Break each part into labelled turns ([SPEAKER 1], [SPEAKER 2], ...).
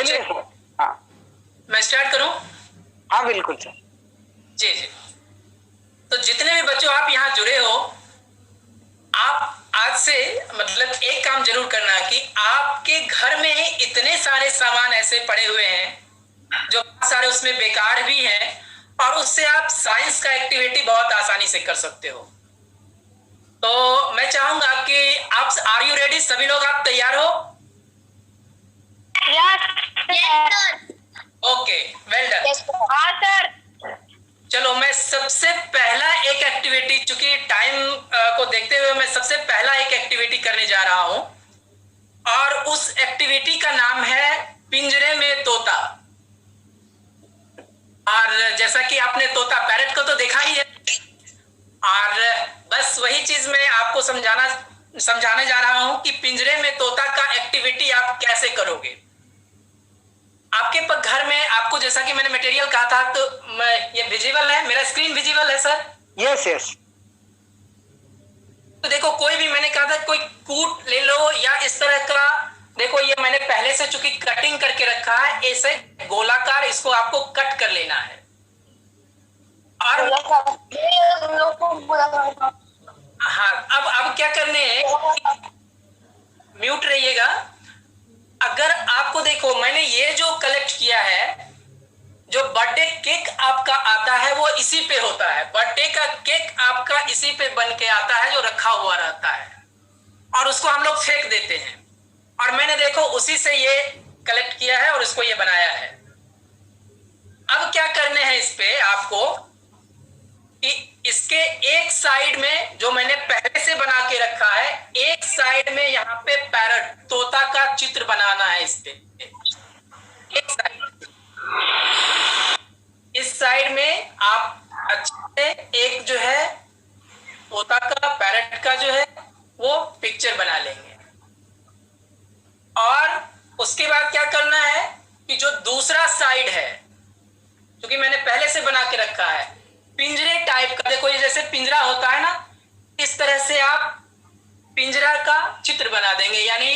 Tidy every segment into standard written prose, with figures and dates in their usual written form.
[SPEAKER 1] सुनिए सर। हाँ,
[SPEAKER 2] मैं स्टार्ट करूं?
[SPEAKER 1] हाँ बिल्कुल सर।
[SPEAKER 2] जी जी। तो जितने भी बच्चों आप यहाँ जुड़े हो, आप आज से मतलब एक काम जरूर करना कि आपके घर में ही इतने सारे सामान ऐसे पड़े हुए हैं जो बहुत सारे उसमें बेकार भी हैं, और उससे आप साइंस का एक्टिविटी बहुत आसानी से कर सकते हो। तो मैं चाहूंगा कि आप आर यू रेडी? सभी लोग आप तैयार हो? Okay, well done.
[SPEAKER 3] हाँ सर।
[SPEAKER 2] चलो, मैं सबसे पहला एक एक्टिविटी, चूंकि टाइम को देखते हुए मैं सबसे पहला एक एक्टिविटी करने जा रहा हूं, और उस एक्टिविटी का नाम है पिंजरे में तोता। और जैसा कि आपने तोता पैरट को तो देखा ही है, और बस वही चीज मैं आपको समझाने जा रहा हूं कि पिंजरे में तोता का एक्टिविटी आप कैसे करोगे। आपके घर में आपको, जैसा कि मैंने मटेरियल कहा था, तो ये विजिबल है, मेरा स्क्रीन विजिबल है सर?
[SPEAKER 1] Yes yes.
[SPEAKER 2] तो देखो, कोई भी, मैंने कहा था कोई कूट ले लो या इस तरह का, देखो ये मैंने पहले से चूंकि कटिंग करके रखा है, ऐसे गोलाकार इसको आपको कट कर लेना है। और हाँ, अब क्या करने हैं, म्यूट रहिएगा। अगर आपको देखो, मैंने ये जो कलेक्ट किया है, जो बर्थडे केक आपका आता है वो इसी पे होता है। बर्थडे का केक आपका इसी पे बन के आता है, जो रखा हुआ रहता है, और उसको हम लोग फेंक देते हैं। और मैंने देखो उसी से ये कलेक्ट किया है और इसको ये बनाया है। अब क्या करने हैं इस पे आपको, कि इसके एक साइड में जो मैंने पहले से बना के रखा है, एक साइड में यहाँ पे पैरट तोता का चित्र बनाना है। इस पे एक साइड, इस साइड में आप अच्छे एक जो है तोता का, पैरट का जो है वो पिक्चर बना लेंगे। और उसके बाद क्या करना है कि जो दूसरा साइड है, क्योंकि मैंने पहले से बना के रखा है, पिंजरे टाइप का, देखो ये जैसे पिंजरा होता है ना, इस तरह से आप पिंजरा का चित्र बना देंगे। यानी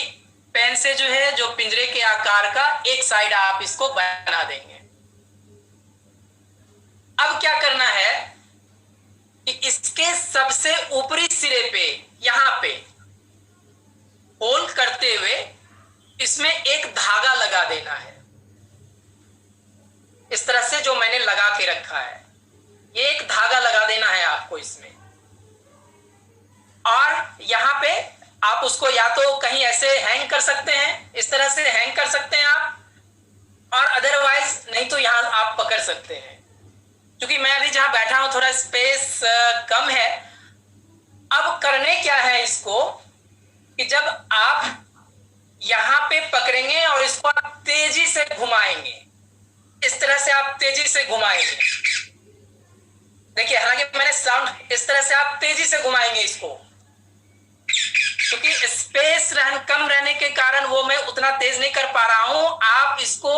[SPEAKER 2] पेन से जो है, जो पिंजरे के आकार का एक साइड आप इसको बना देंगे। अब क्या करना है कि इसके सबसे ऊपरी सिरे पे, यहां पे होल करते हुए इसमें एक धागा लगा देना है, इस तरह से जो मैंने लगा के रखा है, ये एक धागा लगा देना है आपको इसमें। और यहां पे आप उसको या तो कहीं ऐसे हैंग कर सकते हैं, इस तरह से हैंग कर सकते हैं आप, और अदरवाइज नहीं तो यहां आप पकड़ सकते हैं। क्योंकि मैं अभी जहां बैठा हूं थोड़ा स्पेस कम है। अब करने क्या है इसको, कि जब आप यहां पे पकड़ेंगे और इसको आप तेजी से घुमाएंगे, इस तरह से आप तेजी से घुमाएंगे। देखिए, हालांकि मैंने साउंड, इस तरह से आप तेजी से घुमाएंगे इसको, क्योंकि स्पेस कम रहने के कारण वो मैं उतना तेज नहीं कर पा रहा हूं। आप इसको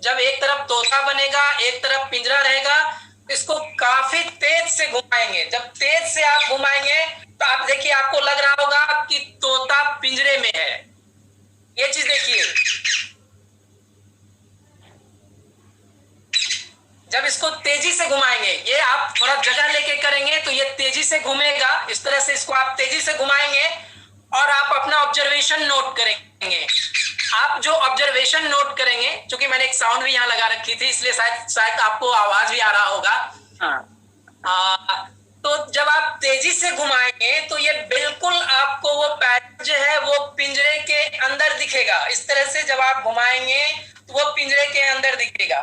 [SPEAKER 2] जब एक तरफ तोता बनेगा, एक तरफ पिंजरा रहेगा, इसको काफी तेज से घुमाएंगे। जब तेज से आप घुमाएंगे तो आप देखिए, आपको लग रहा होगा कि तोता पिंजरे में है। ये चीज देखिए, जब इसको तेजी से घुमाएंगे, ये आप थोड़ा जगह लेके करेंगे तो ये तेजी से घूमेगा। इस तरह से इसको आप तेजी से घुमाएंगे और आप अपना ऑब्जर्वेशन नोट करेंगे। आप जो ऑब्जर्वेशन नोट करेंगे, क्योंकि मैंने एक साउंड भी यहाँ लगा रखी थी, इसलिए शायद आपको आवाज भी आ रहा होगा। तो जब आप तेजी से घुमाएंगे तो ये बिल्कुल आपको वो पैरट जो है वो पिंजरे के अंदर दिखेगा। इस तरह से जब आप घुमाएंगे तो वो पिंजरे के अंदर दिखेगा।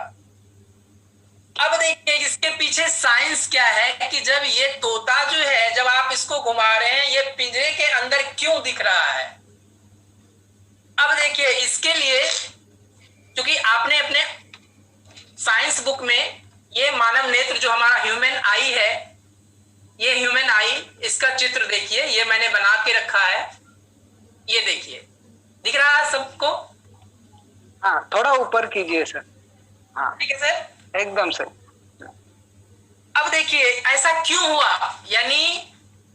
[SPEAKER 2] अब देखिए, इसके पीछे साइंस क्या है कि जब ये तोता जो है, जब आप इसको घुमा रहे हैं, ये पिंजरे के अंदर क्यों दिख रहा है। अब देखिए, इसके लिए, क्योंकि आपने अपने साइंस बुक में ये मानव नेत्र जो हमारा ह्यूमन आई है, ये ह्यूमन आई, इसका चित्र देखिए, ये मैंने बना के रखा है। ये देखिए, दिख रहा है सबको?
[SPEAKER 1] हाँ, थोड़ा ऊपर कीजिए सर। हाँ
[SPEAKER 2] ठीक है सर,
[SPEAKER 1] एकदम सर।
[SPEAKER 2] अब देखिए, ऐसा क्यों हुआ, यानी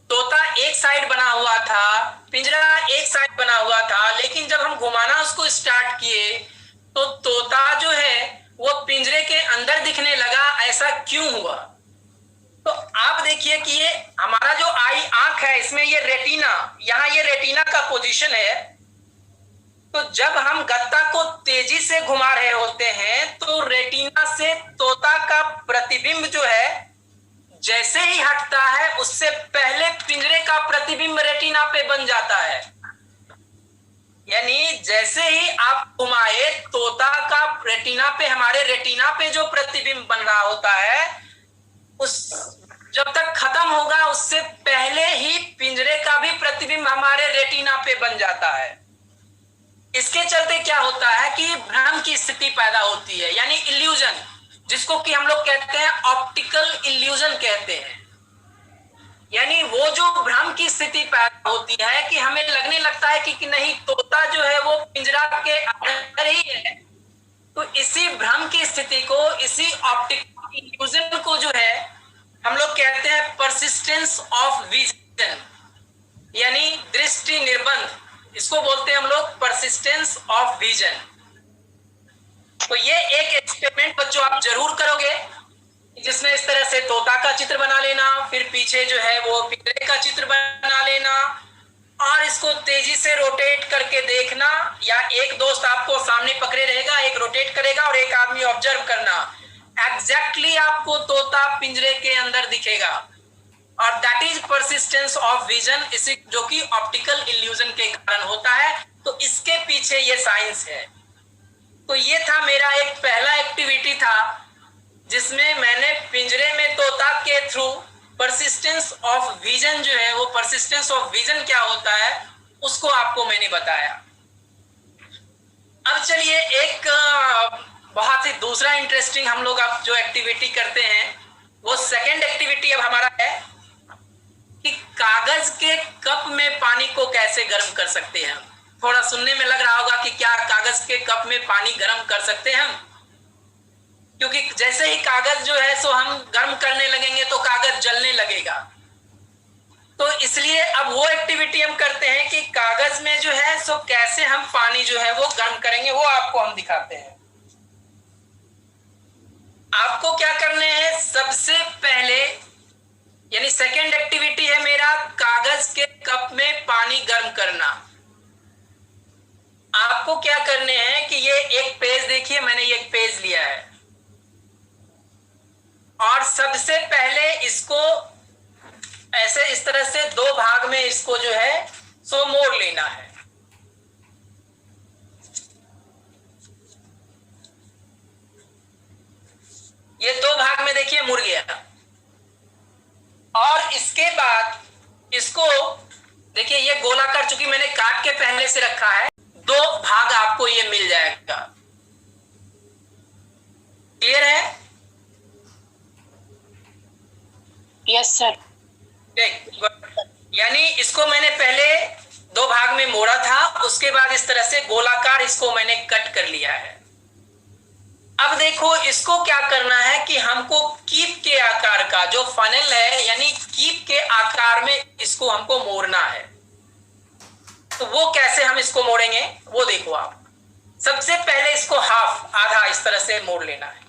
[SPEAKER 2] तोता एक साइड बना हुआ था, पिंजरा एक साइड बना हुआ था, लेकिन जब हम घुमाना उसको स्टार्ट किए तो तोता जो है वो पिंजरे के अंदर दिखने लगा, ऐसा क्यों हुआ? तो आप देखिए कि ये हमारा जो आंख है, इसमें ये रेटिना, यहाँ ये रेटिना का पोजीशन है। तो जब हम गत्ता को तेजी से घुमा रहे होते हैं तो रेटिना से तोता का प्रतिबिंब जो है जैसे ही हटता है, उससे पहले पिंजरे का प्रतिबिंब रेटिना पे बन जाता है। यानी जैसे ही आप घुमाए, तोता का रेटिना पे, हमारे रेटिना पे जो प्रतिबिंब बन रहा होता है, उस जब तक खत्म होगा उससे पहले ही पिंजरे का भी प्रतिबिंब हमारे रेटिना पे बन जाता है। इसके चलते क्या होता है कि भ्रम की स्थिति पैदा होती है, यानी इल्यूजन, जिसको कि हम लोग कहते हैं ऑप्टिकल इल्यूजन कहते हैं। यानी वो जो भ्रम की स्थिति पैदा होती है कि हमें लगने लगता है कि नहीं, तोता जो है वो पिंजरा के अंदर ही है। तो इसी भ्रम की स्थिति को, इसी ऑप्टिकल इल्यूजन को जो है हम लोग कहते हैं परसिस्टेंस ऑफ विजन, यानी दृष्टि निर्बंध, इसको बोलते हैं हम लोग परसिस्टेंस ऑफ विजन। तो ये एक एक्सपेरिमेंट बच्चों आप जरूर करोगे, जिसमें इस तरह से तोता का चित्र बना लेना, फिर पीछे जो है वो पिंजरे का चित्र बना लेना, और इसको तेजी से रोटेट करके देखना, या एक दोस्त आपको सामने पकड़े रहेगा, एक रोटेट करेगा और एक आदमी ऑब्जर्व करना। एग्जैक्टली आपको तोता पिंजरे के अंदर दिखेगा, और that is persistence of vision, इसी जो कि ऑप्टिकल इल्यूजन के कारण होता है। तो इसके पीछे ये साइंस है। तो ये था मेरा एक पहला एक्टिविटी था, जिसमें मैंने पिंजरे में तोता के थ्रू परसिस्टेंस ऑफ विजन जो है, वो परसिस्टेंस ऑफ विजन क्या होता है उसको आपको मैंने बताया। अब चलिए एक बहुत ही दूसरा इंटरेस्टिंग हम लोग अब जो एक्टिविटी करते हैं, वो सेकेंड एक्टिविटी अब हमारा है कि कागज के कप में पानी को कैसे गर्म कर सकते हैं। थोड़ा सुनने में लग रहा होगा कि क्या कागज के कप में पानी गर्म कर सकते हैं हम, क्योंकि जैसे ही कागज जो है सो हम गर्म करने लगेंगे तो कागज जलने लगेगा। तो इसलिए अब वो एक्टिविटी हम करते हैं कि कागज में जो है सो कैसे हम पानी जो है वो गर्म करेंगे, वो आपको हम दिखाते हैं। आपको क्या करने हैं, सबसे पहले, यानी सेकेंड एक्टिविटी है मेरा कागज के कप में पानी गर्म करना। आपको क्या करने हैं कि ये एक पेज देखिए, मैंने ये एक पेज लिया है, और सबसे पहले इसको ऐसे इस तरह से दो भाग में इसको जो है सो मोड़ लेना है। ये दो भाग में देखिए मुड़ गया, और इसके बाद इसको देखिए, ये गोलाकार चूंकि मैंने काट के पहले से रखा है, दो भाग आपको ये मिल जाएगा। क्लियर है?
[SPEAKER 3] Yes sir.
[SPEAKER 2] यानी इसको मैंने पहले दो भाग में मोड़ा था, उसके बाद इस तरह से गोलाकार इसको मैंने कट कर लिया है। अब देखो इसको क्या करना है कि हमको कीप के आकार का जो फनल है, यानी कीप के आकार में इसको हमको मोड़ना है। तो वो कैसे हम इसको मोड़ेंगे वो देखो आप। सबसे पहले इसको हाफ, आधा इस तरह से मोड़ लेना है।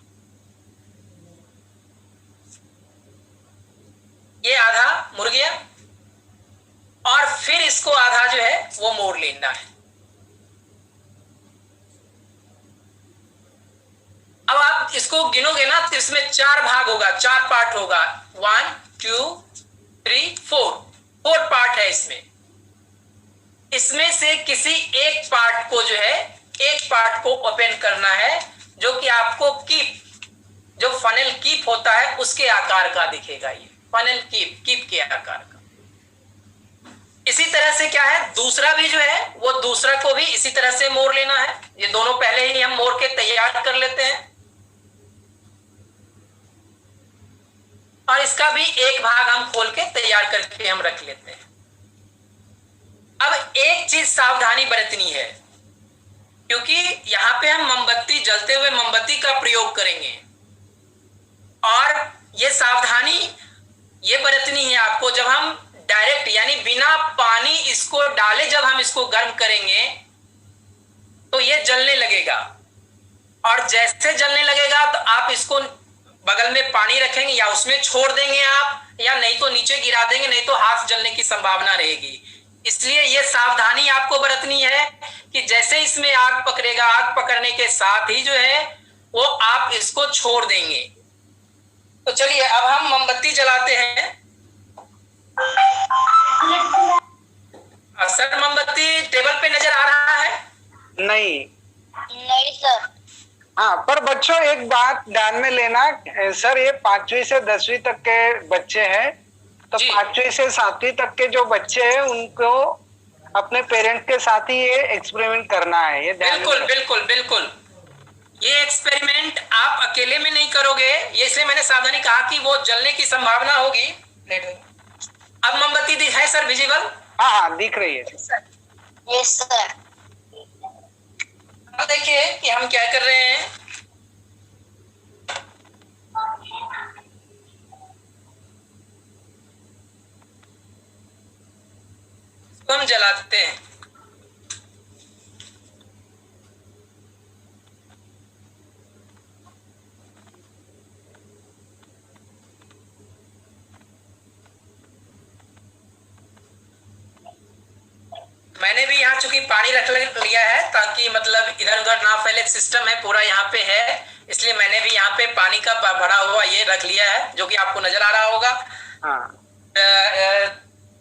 [SPEAKER 2] ये आधा मुड़ गया, और फिर इसको आधा जो है वो मोड़ लेना है। अब आप इसको गिनोगे ना तो इसमें चार भाग होगा, चार पार्ट होगा, 1 2 3 4 पार्ट है इसमें। इसमें से किसी एक पार्ट को जो है, एक पार्ट को ओपन करना है, जो कि आपको कीप, जो फनल कीप होता है उसके आकार का दिखेगा। ये फनल कीप के आकार का। इसी तरह से क्या है, दूसरा भी जो है वो दूसरा को भी इसी तरह से मोड़ लेना है। ये दोनों पहले ही हम मोड़ के तैयार कर लेते हैं, और इसका भी एक भाग हम खोल के तैयार करके हम रख लेते हैं। अब एक चीज सावधानी बरतनी है, क्योंकि यहां पे हम मोमबत्ती, जलते हुए मोमबत्ती का प्रयोग करेंगे, और ये सावधानी ये बरतनी है आपको, जब हम डायरेक्ट यानी बिना पानी इसको डाले जब हम इसको गर्म करेंगे तो ये जलने लगेगा। और जैसे जलने लगेगा तो आप इसको बगल में पानी रखेंगे या उसमें छोड़ देंगे आप, या नहीं तो नीचे गिरा देंगे, नहीं तो हाथ जलने की संभावना रहेगी। इसलिए ये सावधानी आपको बरतनी है कि जैसे इसमें आग पकड़ेगा, आग पकड़ने के साथ ही जो है वो आप इसको छोड़ देंगे। तो चलिए अब हम मोमबत्ती जलाते हैं। सर मोमबत्ती टेबल पे नजर आ रहा है?
[SPEAKER 1] नहीं।
[SPEAKER 3] नहीं सर।
[SPEAKER 1] हाँ, पर बच्चों एक बात ध्यान में लेना सर, ये 5वीं से 10वीं तक के बच्चे हैं, तो 5वीं से 7वीं तक के जो बच्चे हैं उनको अपने पेरेंट्स के साथ ही ये एक्सपेरिमेंट करना है। ये
[SPEAKER 2] बिल्कुल बिल्कुल बिल्कुल, ये एक्सपेरिमेंट आप अकेले में नहीं करोगे, ये इसलिए मैंने सावधानी कहा कि वो जलने की संभावना होगी। अब मोमबत्ती है सर विजिबल?
[SPEAKER 1] हाँ हाँ दिख रही है।
[SPEAKER 3] Yes sir.
[SPEAKER 2] अब देखिए कि हम क्या कर रहे हैं। इसको हम जलाते हैं। मैंने भी यहाँ चूंकि पानी रख लिया है ताकि मतलब इधर उधर ना फैले, सिस्टम है पूरा यहाँ पे है, इसलिए मैंने भी यहाँ पे पानी का भरा हुआ ये रख लिया है जो कि आपको नजर आ रहा होगा।
[SPEAKER 1] हाँ।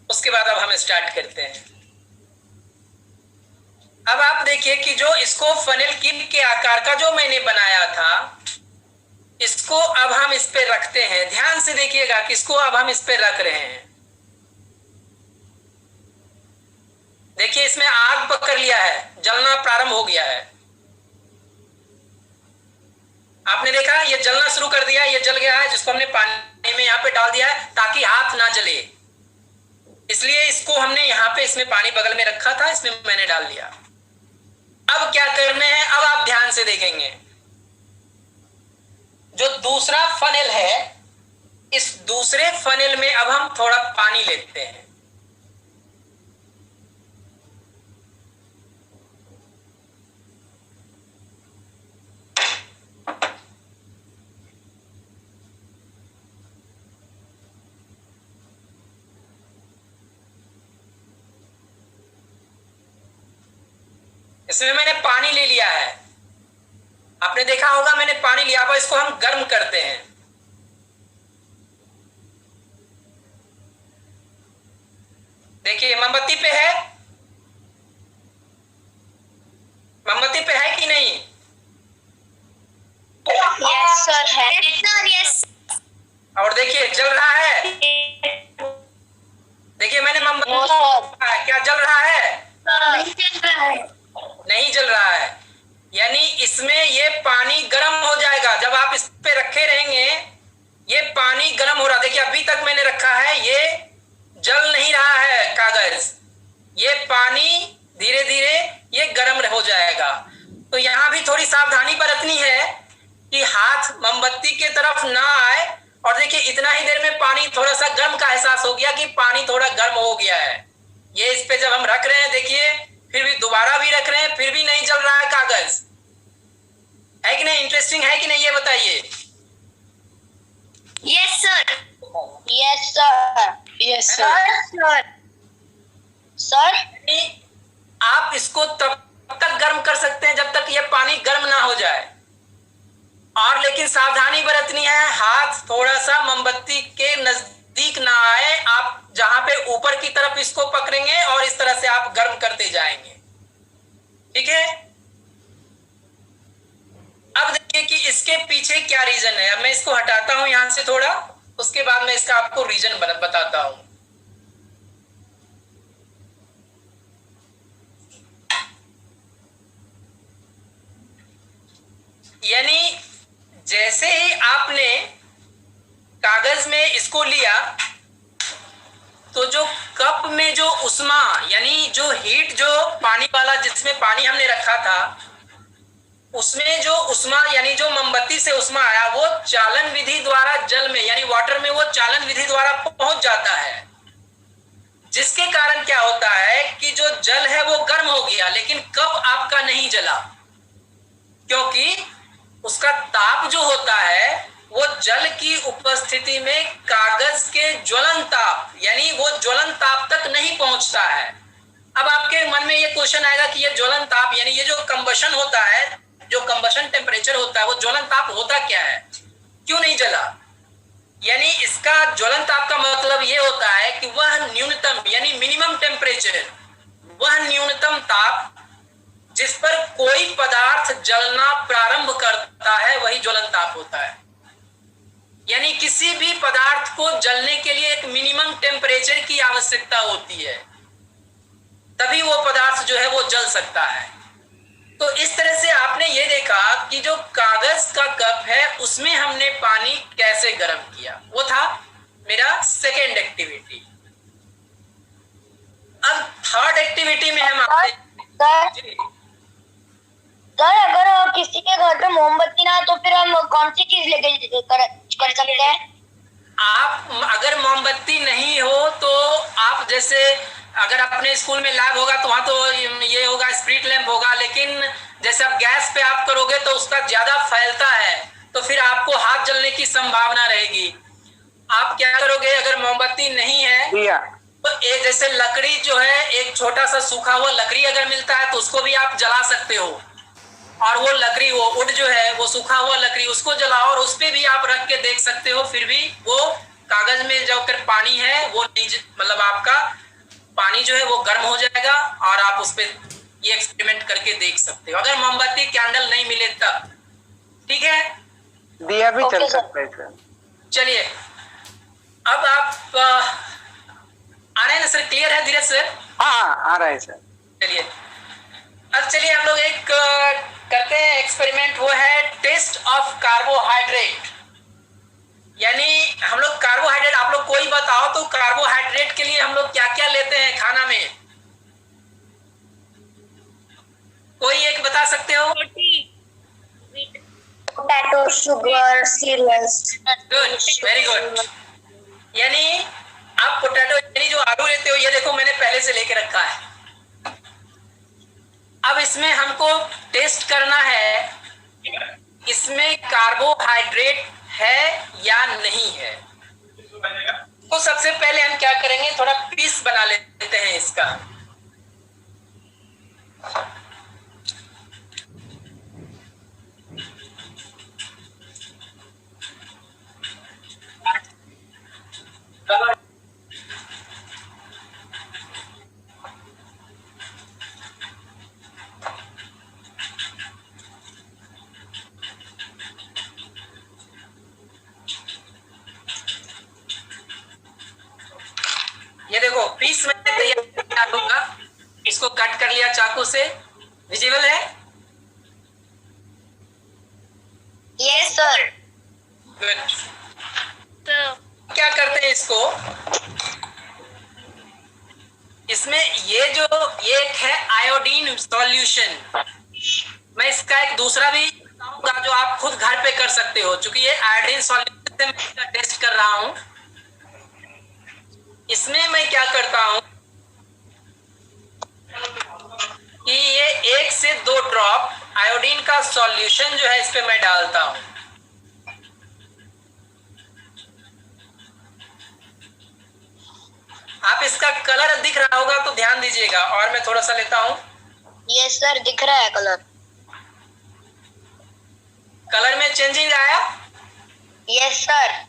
[SPEAKER 2] उसके बाद अब हम स्टार्ट करते हैं। अब आप देखिए कि जो इसको फनेल किन के आकार का जो मैंने बनाया था, इसको अब हम इस पे रखते हैं। ध्यान से देखिएगा कि इसको अब हम इस पे रख रहे हैं। देखिए इसमें आग पकड़ लिया है, जलना प्रारंभ हो गया है। आपने देखा ये जलना शुरू कर दिया, ये जल गया है, जिसको हमने पानी में यहाँ पे डाल दिया है ताकि हाथ ना जले, इसलिए इसको हमने यहाँ पे इसमें पानी बगल में रखा था, इसमें मैंने डाल दिया। अब क्या करना है, अब आप ध्यान से देखेंगे जो दूसरा फनेल है, इस दूसरे फनेल में अब हम थोड़ा पानी लेते हैं। इसमें मैंने पानी ले लिया है, आपने देखा होगा मैंने पानी लिया। अब इसको हम गर्म करते हैं। देखिए मोमबत्ती पे है, मोमबत्ती पे है कि नहीं?
[SPEAKER 3] यस सर है। यस।
[SPEAKER 2] और देखिए जल रहा है, देखिए मैंने मोमबत्ती, क्या जल रहा है?
[SPEAKER 3] नहीं चल रहा है।
[SPEAKER 2] नहीं जल रहा है, यानी इसमें ये पानी गर्म हो जाएगा। जब आप इस पे रखे रहेंगे ये पानी गर्म हो रहा, देखिए अभी तक मैंने रखा है, ये जल नहीं रहा है कागज, ये पानी धीरे धीरे ये गर्म हो जाएगा। तो यहाँ भी थोड़ी सावधानी बरतनी है कि हाथ मोमबत्ती के तरफ ना आए। और देखिए इतना ही देर में पानी थोड़ा सा गर्म का एहसास हो गया कि पानी थोड़ा गर्म हो गया है। ये इस पे जब हम रख रहे हैं, देखिए फिर भी दोबारा भी रख रहे हैं, फिर भी नहीं जल रहा है कागज, है कि नहीं? इंटरेस्टिंग है कि नहीं ये बताइए।
[SPEAKER 3] Yes sir. Yes sir. Yes sir. Sir
[SPEAKER 2] आप इसको तब तक गर्म कर सकते हैं जब तक ये पानी गर्म ना हो जाए, और लेकिन सावधानी बरतनी है, हाथ थोड़ा सा मोमबत्ती के नजदीक ना आए। आप जहां पे ऊपर की तरफ इसको पकड़ेंगे और इस तरह से आप गर्म करते जाएंगे, ठीक है? अब देखिए कि इसके पीछे क्या रीजन है। अब मैं इसको हटाता हूं यहां से थोड़ा, उसके बाद मैं इसका आपको रीजन बताता हूं। यानी जैसे ही आपने कागज में इसको लिया तो जो कप में जो उष्मा यानी जो हीट, जो पानी वाला जिसमें पानी हमने रखा था, उसमें जो उष्मा यानी जो मोमबत्ती से उष्मा आया वो चालन विधि द्वारा जल में यानी वाटर में वो चालन विधि द्वारा पहुंच जाता है, जिसके कारण क्या होता है कि जो जल है वो गर्म हो गया, लेकिन कप आपका नहीं जला, क्योंकि उसका ताप जो होता है वो जल की उपस्थिति में कागज के ज्वलन ताप यानी वो ज्वलन ताप तक नहीं पहुंचता है। अब आपके मन में ये क्वेश्चन आएगा कि ये ज्वलन ताप यानी ये जो कंबशन होता है, जो कंबशन टेम्परेचर होता है, वो ज्वलन ताप होता क्या है, क्यों नहीं जला? यानी इसका ज्वलन ताप का मतलब ये होता है कि वह न्यूनतम यानी मिनिमम टेम्परेचर, वह न्यूनतम ताप जिस पर कोई पदार्थ जलना प्रारंभ करता है वही ज्वलन ताप होता है। यानी किसी भी पदार्थ को जलने के लिए एक मिनिमम टेम्परेचर की आवश्यकता होती है, तभी वो पदार्थ जो है वो जल सकता है। तो इस तरह से आपने ये देखा कि जो कागज का कप है उसमें हमने पानी कैसे गर्म किया, वो था मेरा सेकेंड एक्टिविटी। अब थर्ड एक्टिविटी में हम
[SPEAKER 3] सर अगर किसी के घर पे मोमबत्ती ना तो फिर हम कौन सी चीज लेके कर सकते हैं?
[SPEAKER 2] आप अगर मोमबत्ती नहीं हो तो आप जैसे अगर अपने स्कूल में लैब होगा तो वहां तो ये होगा स्प्रिट लैंप होगा, लेकिन जैसे आप गैस पे आप करोगे तो उसका ज्यादा फैलता है तो फिर आपको हाथ जलने की संभावना रहेगी। आप क्या करोगे अगर मोमबत्ती नहीं है तो एक जैसे लकड़ी जो है, एक छोटा सा सूखा हुआ लकड़ी अगर मिलता है तो उसको भी आप जला सकते हो, और वो लकड़ी वो वुड जो है वो सूखा हुआ लकड़ी उसको जलाओ और उस पे भी आप रख के देख सकते हो, फिर भी वो कागज में जो फिर पानी है वो नहीं, मतलब आपका पानी जो है वो गर्म हो जाएगा और आप उस पे ये एक्सपेरिमेंट करके देख सकते हो। अगर मोमबत्ती कैंडल नहीं मिले तब, ठीक है,
[SPEAKER 1] दिया भी चल सकता है।
[SPEAKER 2] चलिए अब आप आ रहे हैं ना सर, क्लियर है धीरज सर?
[SPEAKER 1] हाँ आ रहा है सर।
[SPEAKER 2] चलिए अब चलिए हम लोग एक करते हैं एक्सपेरिमेंट, वो है टेस्ट ऑफ कार्बोहाइड्रेट। यानी हम लोग कार्बोहाइड्रेट, आप लोग कोई बताओ तो कार्बोहाइड्रेट के लिए हम लोग क्या क्या लेते हैं खाना में, कोई एक बता सकते हो?
[SPEAKER 3] Potato, sugar, cereals.
[SPEAKER 2] Good, very good. यानी आप पोटैटो यानी जो आलू लेते हो, ये देखो मैंने पहले से लेके रखा है। अब इसमें हमको टेस्ट करना है इसमें कार्बोहाइड्रेट है या नहीं है। तो सबसे पहले हम क्या करेंगे, थोड़ा पीस बना लेते हैं इसका। ये देखो पीस में तैयार होगा, इसको कट कर लिया चाकू से, विजिबल है?
[SPEAKER 3] Yes sir.
[SPEAKER 2] गुड। क्या करते हैं इसको, इसमें ये एक है आयोडीन सॉल्यूशन। मैं इसका एक दूसरा भी बताऊंगा जो आप खुद घर पे कर सकते हो, क्योंकि ये आयोडीन सॉल्यूशन से मैं इसका टेस्ट कर रहा हूं। इसमें मैं क्या करता हूं कि ये 1 से 2 ड्रॉप आयोडीन का सॉल्यूशन जो है इस पे मैं डालता हूं। आप इसका कलर दिख रहा होगा तो ध्यान दीजिएगा, और मैं थोड़ा सा लेता हूं।
[SPEAKER 3] यस सर, दिख रहा है कलर।
[SPEAKER 2] कलर में चेंजिंग आया?
[SPEAKER 3] Yes sir.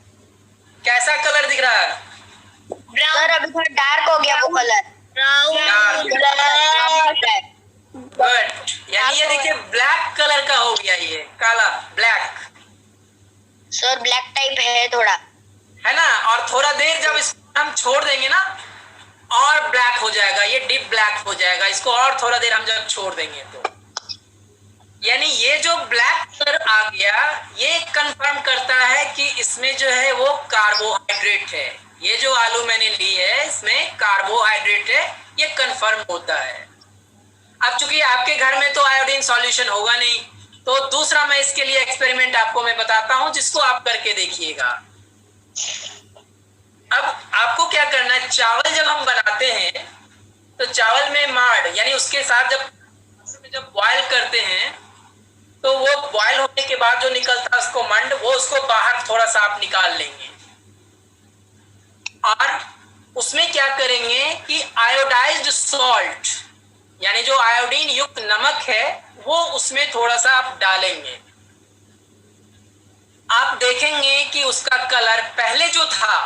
[SPEAKER 2] कैसा कलर दिख रहा है?
[SPEAKER 3] सर अभी थोड़ा डार्क हो गया वो कलर।
[SPEAKER 2] गुड। यानी ये देखिए ब्लैक कलर का हो गया, ये काला ब्लैक।
[SPEAKER 3] सर ब्लैक टाइप है थोड़ा,
[SPEAKER 2] है ना, और थोड़ा देर जब इसको हम छोड़ देंगे ना और ब्लैक हो जाएगा, ये डीप ब्लैक हो जाएगा इसको, और थोड़ा देर हम जब छोड़ देंगे तो यानी ये जो ब्लैक कलर आ गया ये कंफर्म करता है कि इसमें जो है वो कार्बोहाइड्रेट है। ये जो आलू मैंने ली है इसमें कार्बोहाइड्रेट है, ये कंफर्म होता है। अब चूंकि आपके घर में तो आयोडीन सॉल्यूशन होगा नहीं, तो दूसरा मैं इसके लिए एक्सपेरिमेंट आपको मैं बताता हूं जिसको आप करके देखिएगा। अब आपको क्या करना है, चावल जब हम बनाते हैं तो चावल में माड़ यानी उसके साथ जब बॉयल करते हैं तो तो वो बॉयल होने के बाद जो निकलता है उसको मंड, वो उसको बाहर थोड़ा सा आप निकाल लेंगे और उसमें क्या करेंगे कि आयोडाइज्ड सॉल्ट यानी जो आयोडीन युक्त नमक है वो उसमें थोड़ा सा आप डालेंगे। आप देखेंगे कि उसका कलर पहले जो था,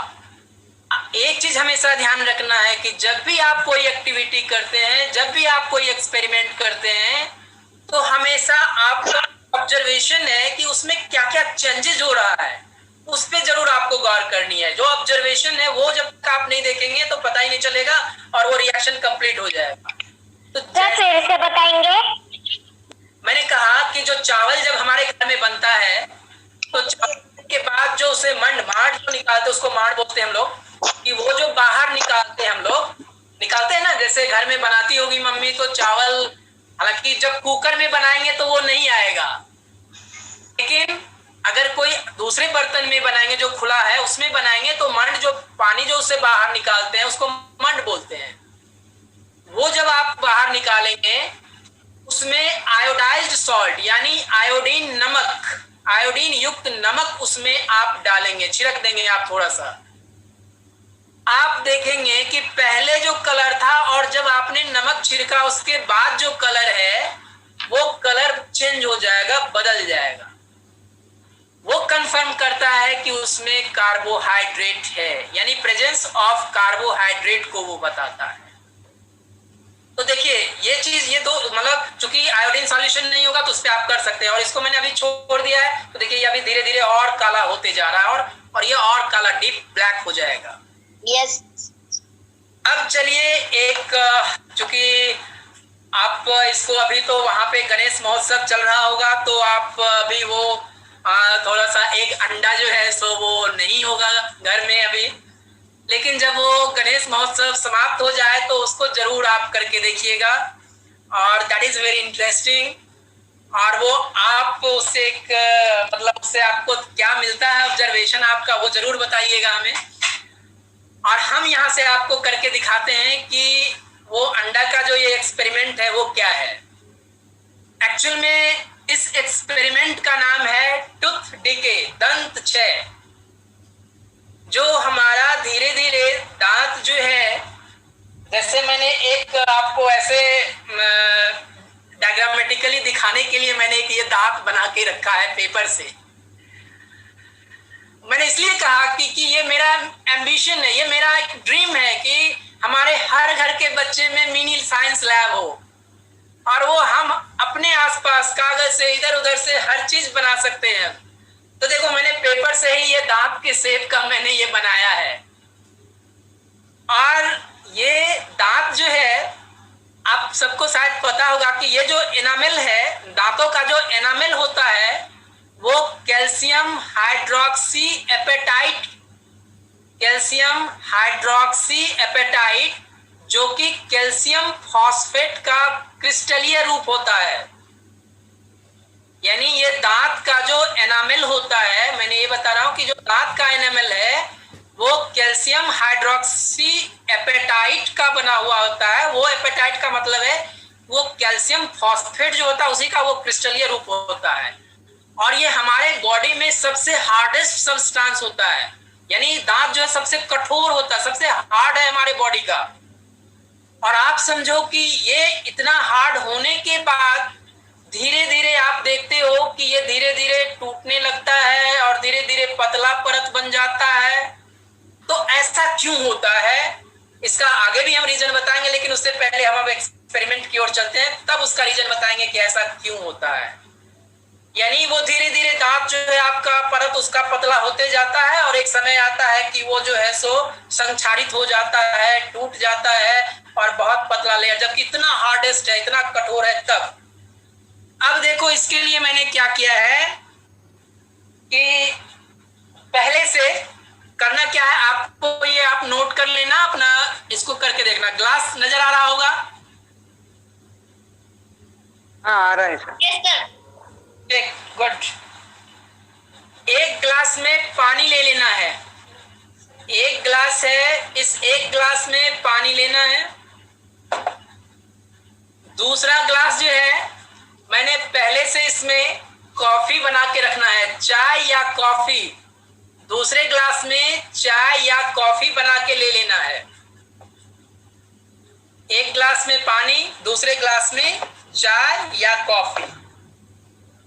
[SPEAKER 2] एक चीज हमेशा ध्यान रखना है कि जब भी आप कोई एक्टिविटी करते हैं, जब भी आप कोई एक्सपेरिमेंट करते हैं, तो हमेशा आपका ऑब्जर्वेशन है कि उसमें क्या क्या चेंजेस हो रहा है, उस पर जरूर आपको गौर करनी है। जो ऑब्जर्वेशन है वो जब तक आप नहीं देखेंगे तो पता ही नहीं चलेगा और वो रिएक्शन कंप्लीट हो जाएगा। तो
[SPEAKER 3] फिर से बताएंगे।
[SPEAKER 2] मैंने कहा कि जो चावल जब हमारे घर में बनता है तो चावल के बाद जो उसे मांड जो निकालते हैं उसको मांड बोलते हैं हम लोग, कि वो जो बाहर निकालते हैं हम लोग निकालते हैं ना, जैसे घर में बनाती होगी मम्मी तो चावल, हालांकि जब कुकर में बनाएंगे तो वो नहीं आएगा, लेकिन अगर कोई दूसरे बर्तन में बनाएंगे जो खुला है उसमें बनाएंगे तो मंड जो पानी जो उससे बाहर निकालते हैं उसको मंड बोलते हैं। वो जब आप बाहर निकालेंगे उसमें आयोडाइज्ड सॉल्ट यानी आयोडीन नमक, आयोडीन युक्त नमक उसमें आप डालेंगे, छिड़क देंगे आप थोड़ा सा। आप देखेंगे कि पहले जो कलर था और जब आपने नमक छिड़का उसके बाद जो कलर है वो कलर चेंज हो जाएगा, बदल जाएगा। वो कंफर्म करता है कि उसमें कार्बोहाइड्रेट है, यानी प्रेजेंस ऑफ कार्बोहाइड्रेट को वो बताता है। तो देखिए ये चीज, ये दो मतलब चूंकि आयोडीन सॉल्यूशन नहीं होगा तो उस पर आप कर सकते हैं, और इसको मैंने अभी छोड़ दिया है तो देखिए ये अभी धीरे धीरे और काला होते जा रहा है और ये और काला डीप ब्लैक हो जाएगा।
[SPEAKER 3] यस।
[SPEAKER 2] अब चलिए एक, चूंकि आप इसको अभी तो वहां पे गणेश महोत्सव चल रहा होगा तो आप अभी वो थोड़ा सा एक अंडा जो है सो वो नहीं होगा घर में अभी, लेकिन जब वो गणेश महोत्सव समाप्त हो जाए तो उसको जरूर आप करके देखिएगा और दैट इज वेरी इंटरेस्टिंग। और वो आप उससे एक मतलब उससे आपको क्या मिलता है ऑब्जर्वेशन आपका, वो जरूर बताइएगा हमें। और हम यहाँ से आपको करके दिखाते हैं कि वो अंडा का जो ये एक्सपेरिमेंट है वो क्या है। एक्चुअल में इस एक्सपेरिमेंट का नाम है टूथ डिके, दंत क्षय। जो हमारा धीरे धीरे दांत जो है, जैसे मैंने एक आपको ऐसे डायग्रामेटिकली दिखाने के लिए मैंने एक ये दांत बना के रखा है पेपर से। मैंने इसलिए कहा कि ये मेरा एम्बिशन है, ये मेरा एक ड्रीम है कि हमारे हर घर के बच्चे में मिनी साइंस लैब हो और वो हम अपने आसपास कागज से इधर उधर से हर चीज बना सकते हैं। तो देखो मैंने पेपर से ही ये दांत के शेप का मैंने ये बनाया है। और ये दांत जो है आप सबको शायद पता होगा कि ये जो एनामेल है, दांतों का जो एनामेल होता है वो calcium hydroxyapatite, calcium hydroxyapatite जो कि कैल्शियम फॉस्फेट का क्रिस्टलीय रूप होता है। यानी ये दांत का जो एनामेल होता है, मैंने ये बता रहा हूं कि जो दांत का एनामेल है वो कैल्शियम हाइड्रोक्सी एपेटाइट का बना हुआ होता है। वो एपेटाइट का मतलब है वो कैल्शियम फॉस्फेट जो होता है उसी का वो क्रिस्टलीय रूप होता है। और ये हमारे बॉडी में सबसे हार्डेस्ट सब्सटेंस होता है, यानी दांत जो है सबसे कठोर होता है, सबसे हार्ड है हमारे बॉडी का। और आप समझो कि ये इतना हार्ड होने के बाद धीरे धीरे आप देखते हो कि ये धीरे धीरे टूटने लगता है और धीरे धीरे पतला परत बन जाता है। तो ऐसा क्यों होता है, इसका आगे भी हम रीजन बताएंगे, लेकिन उससे पहले हम अब एक्सपेरिमेंट की ओर चलते हैं, तब उसका रीजन बताएंगे कि ऐसा क्यों होता है। यानी वो धीरे धीरे दांत जो है आपका परत उसका पतला होते जाता है और एक समय आता है कि वो जो है सो संक्षारित हो जाता है, टूट जाता है और बहुत पतला लेयर, जबकि इतना हार्डेस्ट है, इतना कठोर है तब। अब देखो इसके लिए मैंने क्या किया है कि पहले से करना क्या है, आपको ये आप नोट कर लेना, अपना इसको करके देखना। ग्लास नजर आ रहा होगा?
[SPEAKER 1] हाँ आ रहा है सर।
[SPEAKER 3] Yes sir.
[SPEAKER 2] गुड। एक ग्लास में पानी ले लेना है, एक ग्लास है, इस एक ग्लास में पानी लेना है। दूसरा ग्लास जो है मैंने पहले से इसमें कॉफी बना के रखना है, चाय या कॉफी, दूसरे ग्लास में चाय या कॉफी बना के ले लेना है। एक ग्लास में पानी, दूसरे ग्लास में चाय या कॉफी।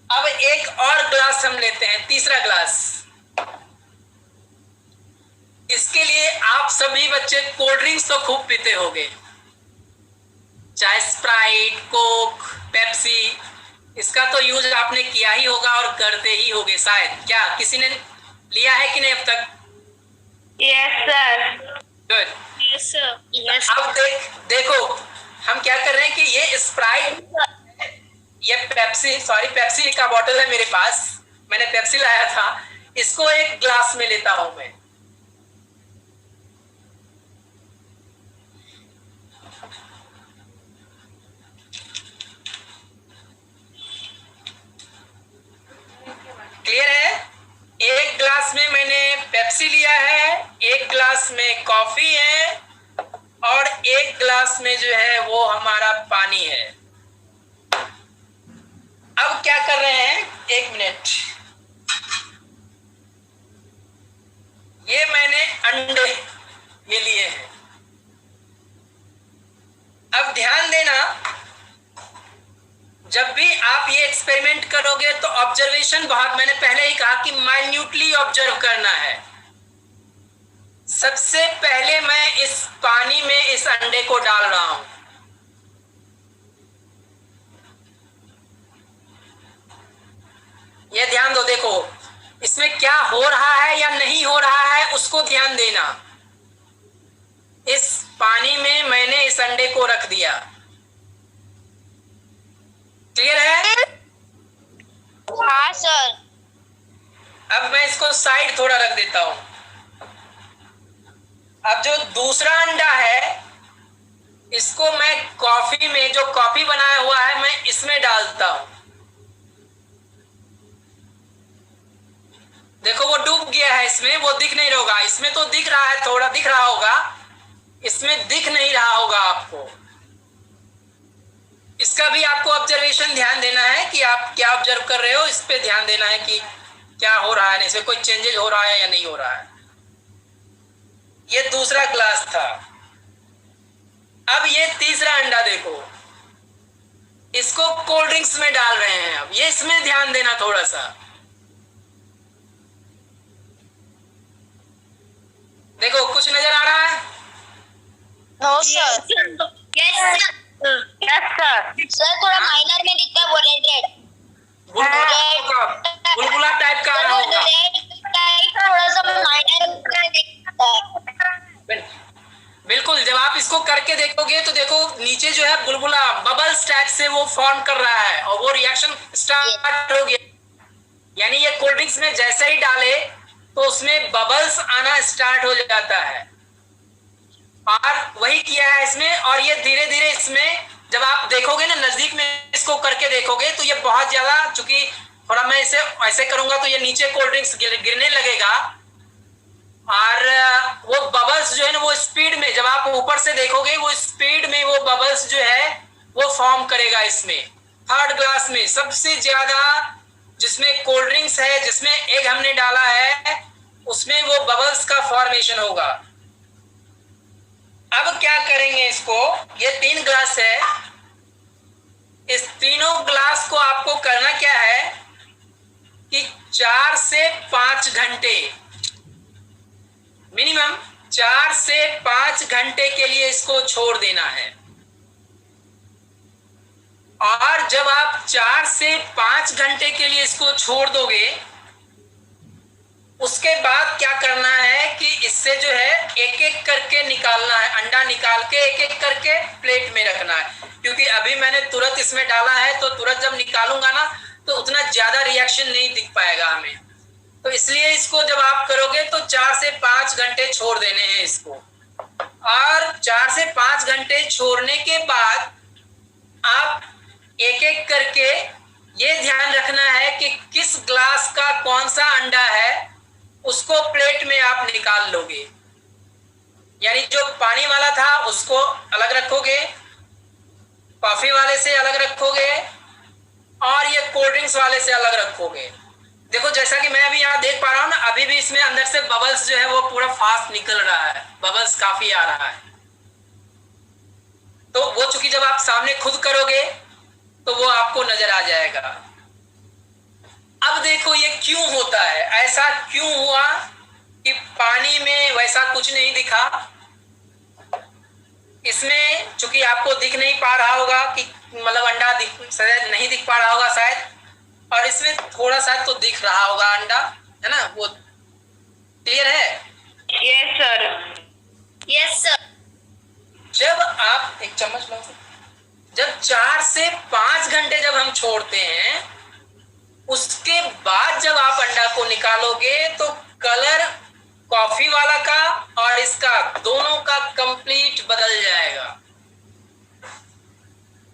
[SPEAKER 2] अब एक और ग्लास हम लेते हैं, तीसरा ग्लास। इसके लिए आप सभी बच्चे कोल्ड ड्रिंक्स तो खूब पीते होंगे, चाहे स्प्राइट, कोक, पेप्सी, इसका तो यूज आपने किया ही होगा और करते ही होगे शायद। क्या किसी ने लिया है कि नहीं अब तक?
[SPEAKER 3] Yes sir.
[SPEAKER 2] Good.
[SPEAKER 3] Yes sir. Yes.
[SPEAKER 2] अब देखो हम क्या कर रहे हैं कि ये स्प्राइट, ये पेप्सी, सॉरी पेप्सी का बॉटल है मेरे पास, मैंने पेप्सी लाया था, इसको एक ग्लास में लेता हूं मैं। क्लियर है? एक ग्लास में मैंने पेप्सी लिया है, एक ग्लास में कॉफी है और एक ग्लास में जो है वो हमारा पानी है। अब क्या कर रहे हैं, एक मिनट, ये मैंने अंडे ये लिए हैं। अब ध्यान देना, जब भी आप ये एक्सपेरिमेंट करोगे तो ऑब्जर्वेशन बहुत, मैंने पहले ही कहा कि माइन्यूटली ऑब्जर्व करना है। सबसे पहले मैं इस पानी में इस अंडे को डाल रहा हूं। ये ध्यान दो, देखो इसमें क्या हो रहा है या नहीं हो रहा है उसको ध्यान देना। इस पानी में मैंने इस अंडे को रख दिया। क्लियर है?
[SPEAKER 3] हाँ सर।
[SPEAKER 2] अब मैं इसको साइड थोड़ा रख देता हूं। अब जो दूसरा अंडा है इसको मैं कॉफी में, जो कॉफी बनाया हुआ है मैं इसमें डालता हूं। देखो वो डूब गया है इसमें, वो दिख नहीं होगा, इसमें तो दिख रहा है, थोड़ा दिख रहा होगा, इसमें दिख नहीं रहा होगा आपको। इसका भी आपको ऑब्जर्वेशन ध्यान देना है कि आप क्या ऑब्जर्व कर रहे हो, इस पे ध्यान देना है कि क्या हो रहा है, इसमें कोई चेंजेस हो रहा है या नहीं हो रहा है। ये दूसरा ग्लास था। अब ये तीसरा अंडा देखो, इसको कोल्ड ड्रिंक्स में डाल रहे हैं। अब ये इसमें ध्यान देना थोड़ा सा। देखो कुछ नजर आ रहा है?
[SPEAKER 3] No sir. Yes sir. Yes sir. Sir थोड़ा माइनर में दिखता है वो रेड।
[SPEAKER 2] बुलबुला टाइप का आ रहा होगा।
[SPEAKER 3] थोड़ा सा माइनर में दिखता है।
[SPEAKER 2] बिल्कुल, जब आप इसको करके देखोगे तो देखो नीचे जो है बुलबुला बबल्स टाइप से वो फॉर्म कर रहा है और वो रिएक्शन स्टार्ट हो गया। यानी ये कोल्ड ड्रिंक्स में जैसे ही डाले तो उसमें बबल्स आना स्टार्ट हो जाता है, और वही किया है इसमें। और ये धीरे धीरे इसमें जब आप देखोगे ना, नजदीक में इसको करके देखोगे तो ये बहुत ज्यादा, चूंकि थोड़ा मैं इसे ऐसे करूंगा तो ये नीचे कोल्ड ड्रिंक्स गिरने लगेगा, और वो बबल्स जो है ना वो स्पीड में, जब आप ऊपर से देखोगे वो स्पीड में वो बबल्स जो है वो फॉर्म करेगा। इसमें थर्ड ग्लास में सबसे ज्यादा जिसमें कोल्ड ड्रिंक्स है, जिसमें एग हमने डाला है, उसमें वो बबल्स का फॉर्मेशन होगा। अब क्या करेंगे इसको, ये 3 ग्लास है, इस तीनों ग्लास को आपको करना क्या है कि 4 से 5 घंटे, मिनिमम 4 से 5 घंटे के लिए इसको छोड़ देना है। और जब आप 4 से 5 घंटे के लिए इसको छोड़ दोगे, उसके बाद क्या करना है कि इससे जो है एक एक करके निकालना है, अंडा निकाल के एक एक करके प्लेट में रखना है। क्योंकि अभी मैंने तुरंत इसमें डाला है तो तुरंत जब निकालूंगा ना तो उतना ज्यादा रिएक्शन नहीं दिख पाएगा हमें, तो इसलिए इसको जब आप करोगे तो 4 से 5 घंटे छोड़ देने हैं इसको। और 4 से 5 घंटे छोड़ने के बाद आप एक एक करके ये ध्यान रखना है कि किस ग्लास का कौन सा अंडा है, उसको प्लेट में आप निकाल लोगे। यानी जो पानी वाला था उसको अलग रखोगे, कॉफी वाले से अलग रखोगे, और ये कोल्ड ड्रिंक्स कोल्ड्रिंक्स वाले से अलग रखोगे। देखो जैसा कि मैं अभी यहाँ देख पा रहा हूँ ना, अभी भी इसमें अंदर से बबल्स जो है वो पूरा फास्ट निकल रहा है, बबल्स काफी आ रहा है। तो वो चूंकि जब आप सामने खुद करोगे तो वो आपको नजर आ जाएगा। अब देखो ये क्यों होता है, ऐसा क्यों हुआ कि पानी में वैसा कुछ नहीं दिखा। इसमें चूंकि आपको दिख नहीं पा रहा होगा कि मतलब अंडा शायद नहीं दिख पा रहा होगा शायद, और इसमें थोड़ा सा तो दिख रहा होगा अंडा, है ना, वो क्लियर है?
[SPEAKER 3] Yes sir, yes sir.
[SPEAKER 2] जब आप एक चम्मच लो, जब 4 से 5 घंटे जब हम छोड़ते हैं, उसके बाद जब आप अंडा को निकालोगे तो कलर कॉफी वाला का और इसका दोनों का कंप्लीट बदल जाएगा।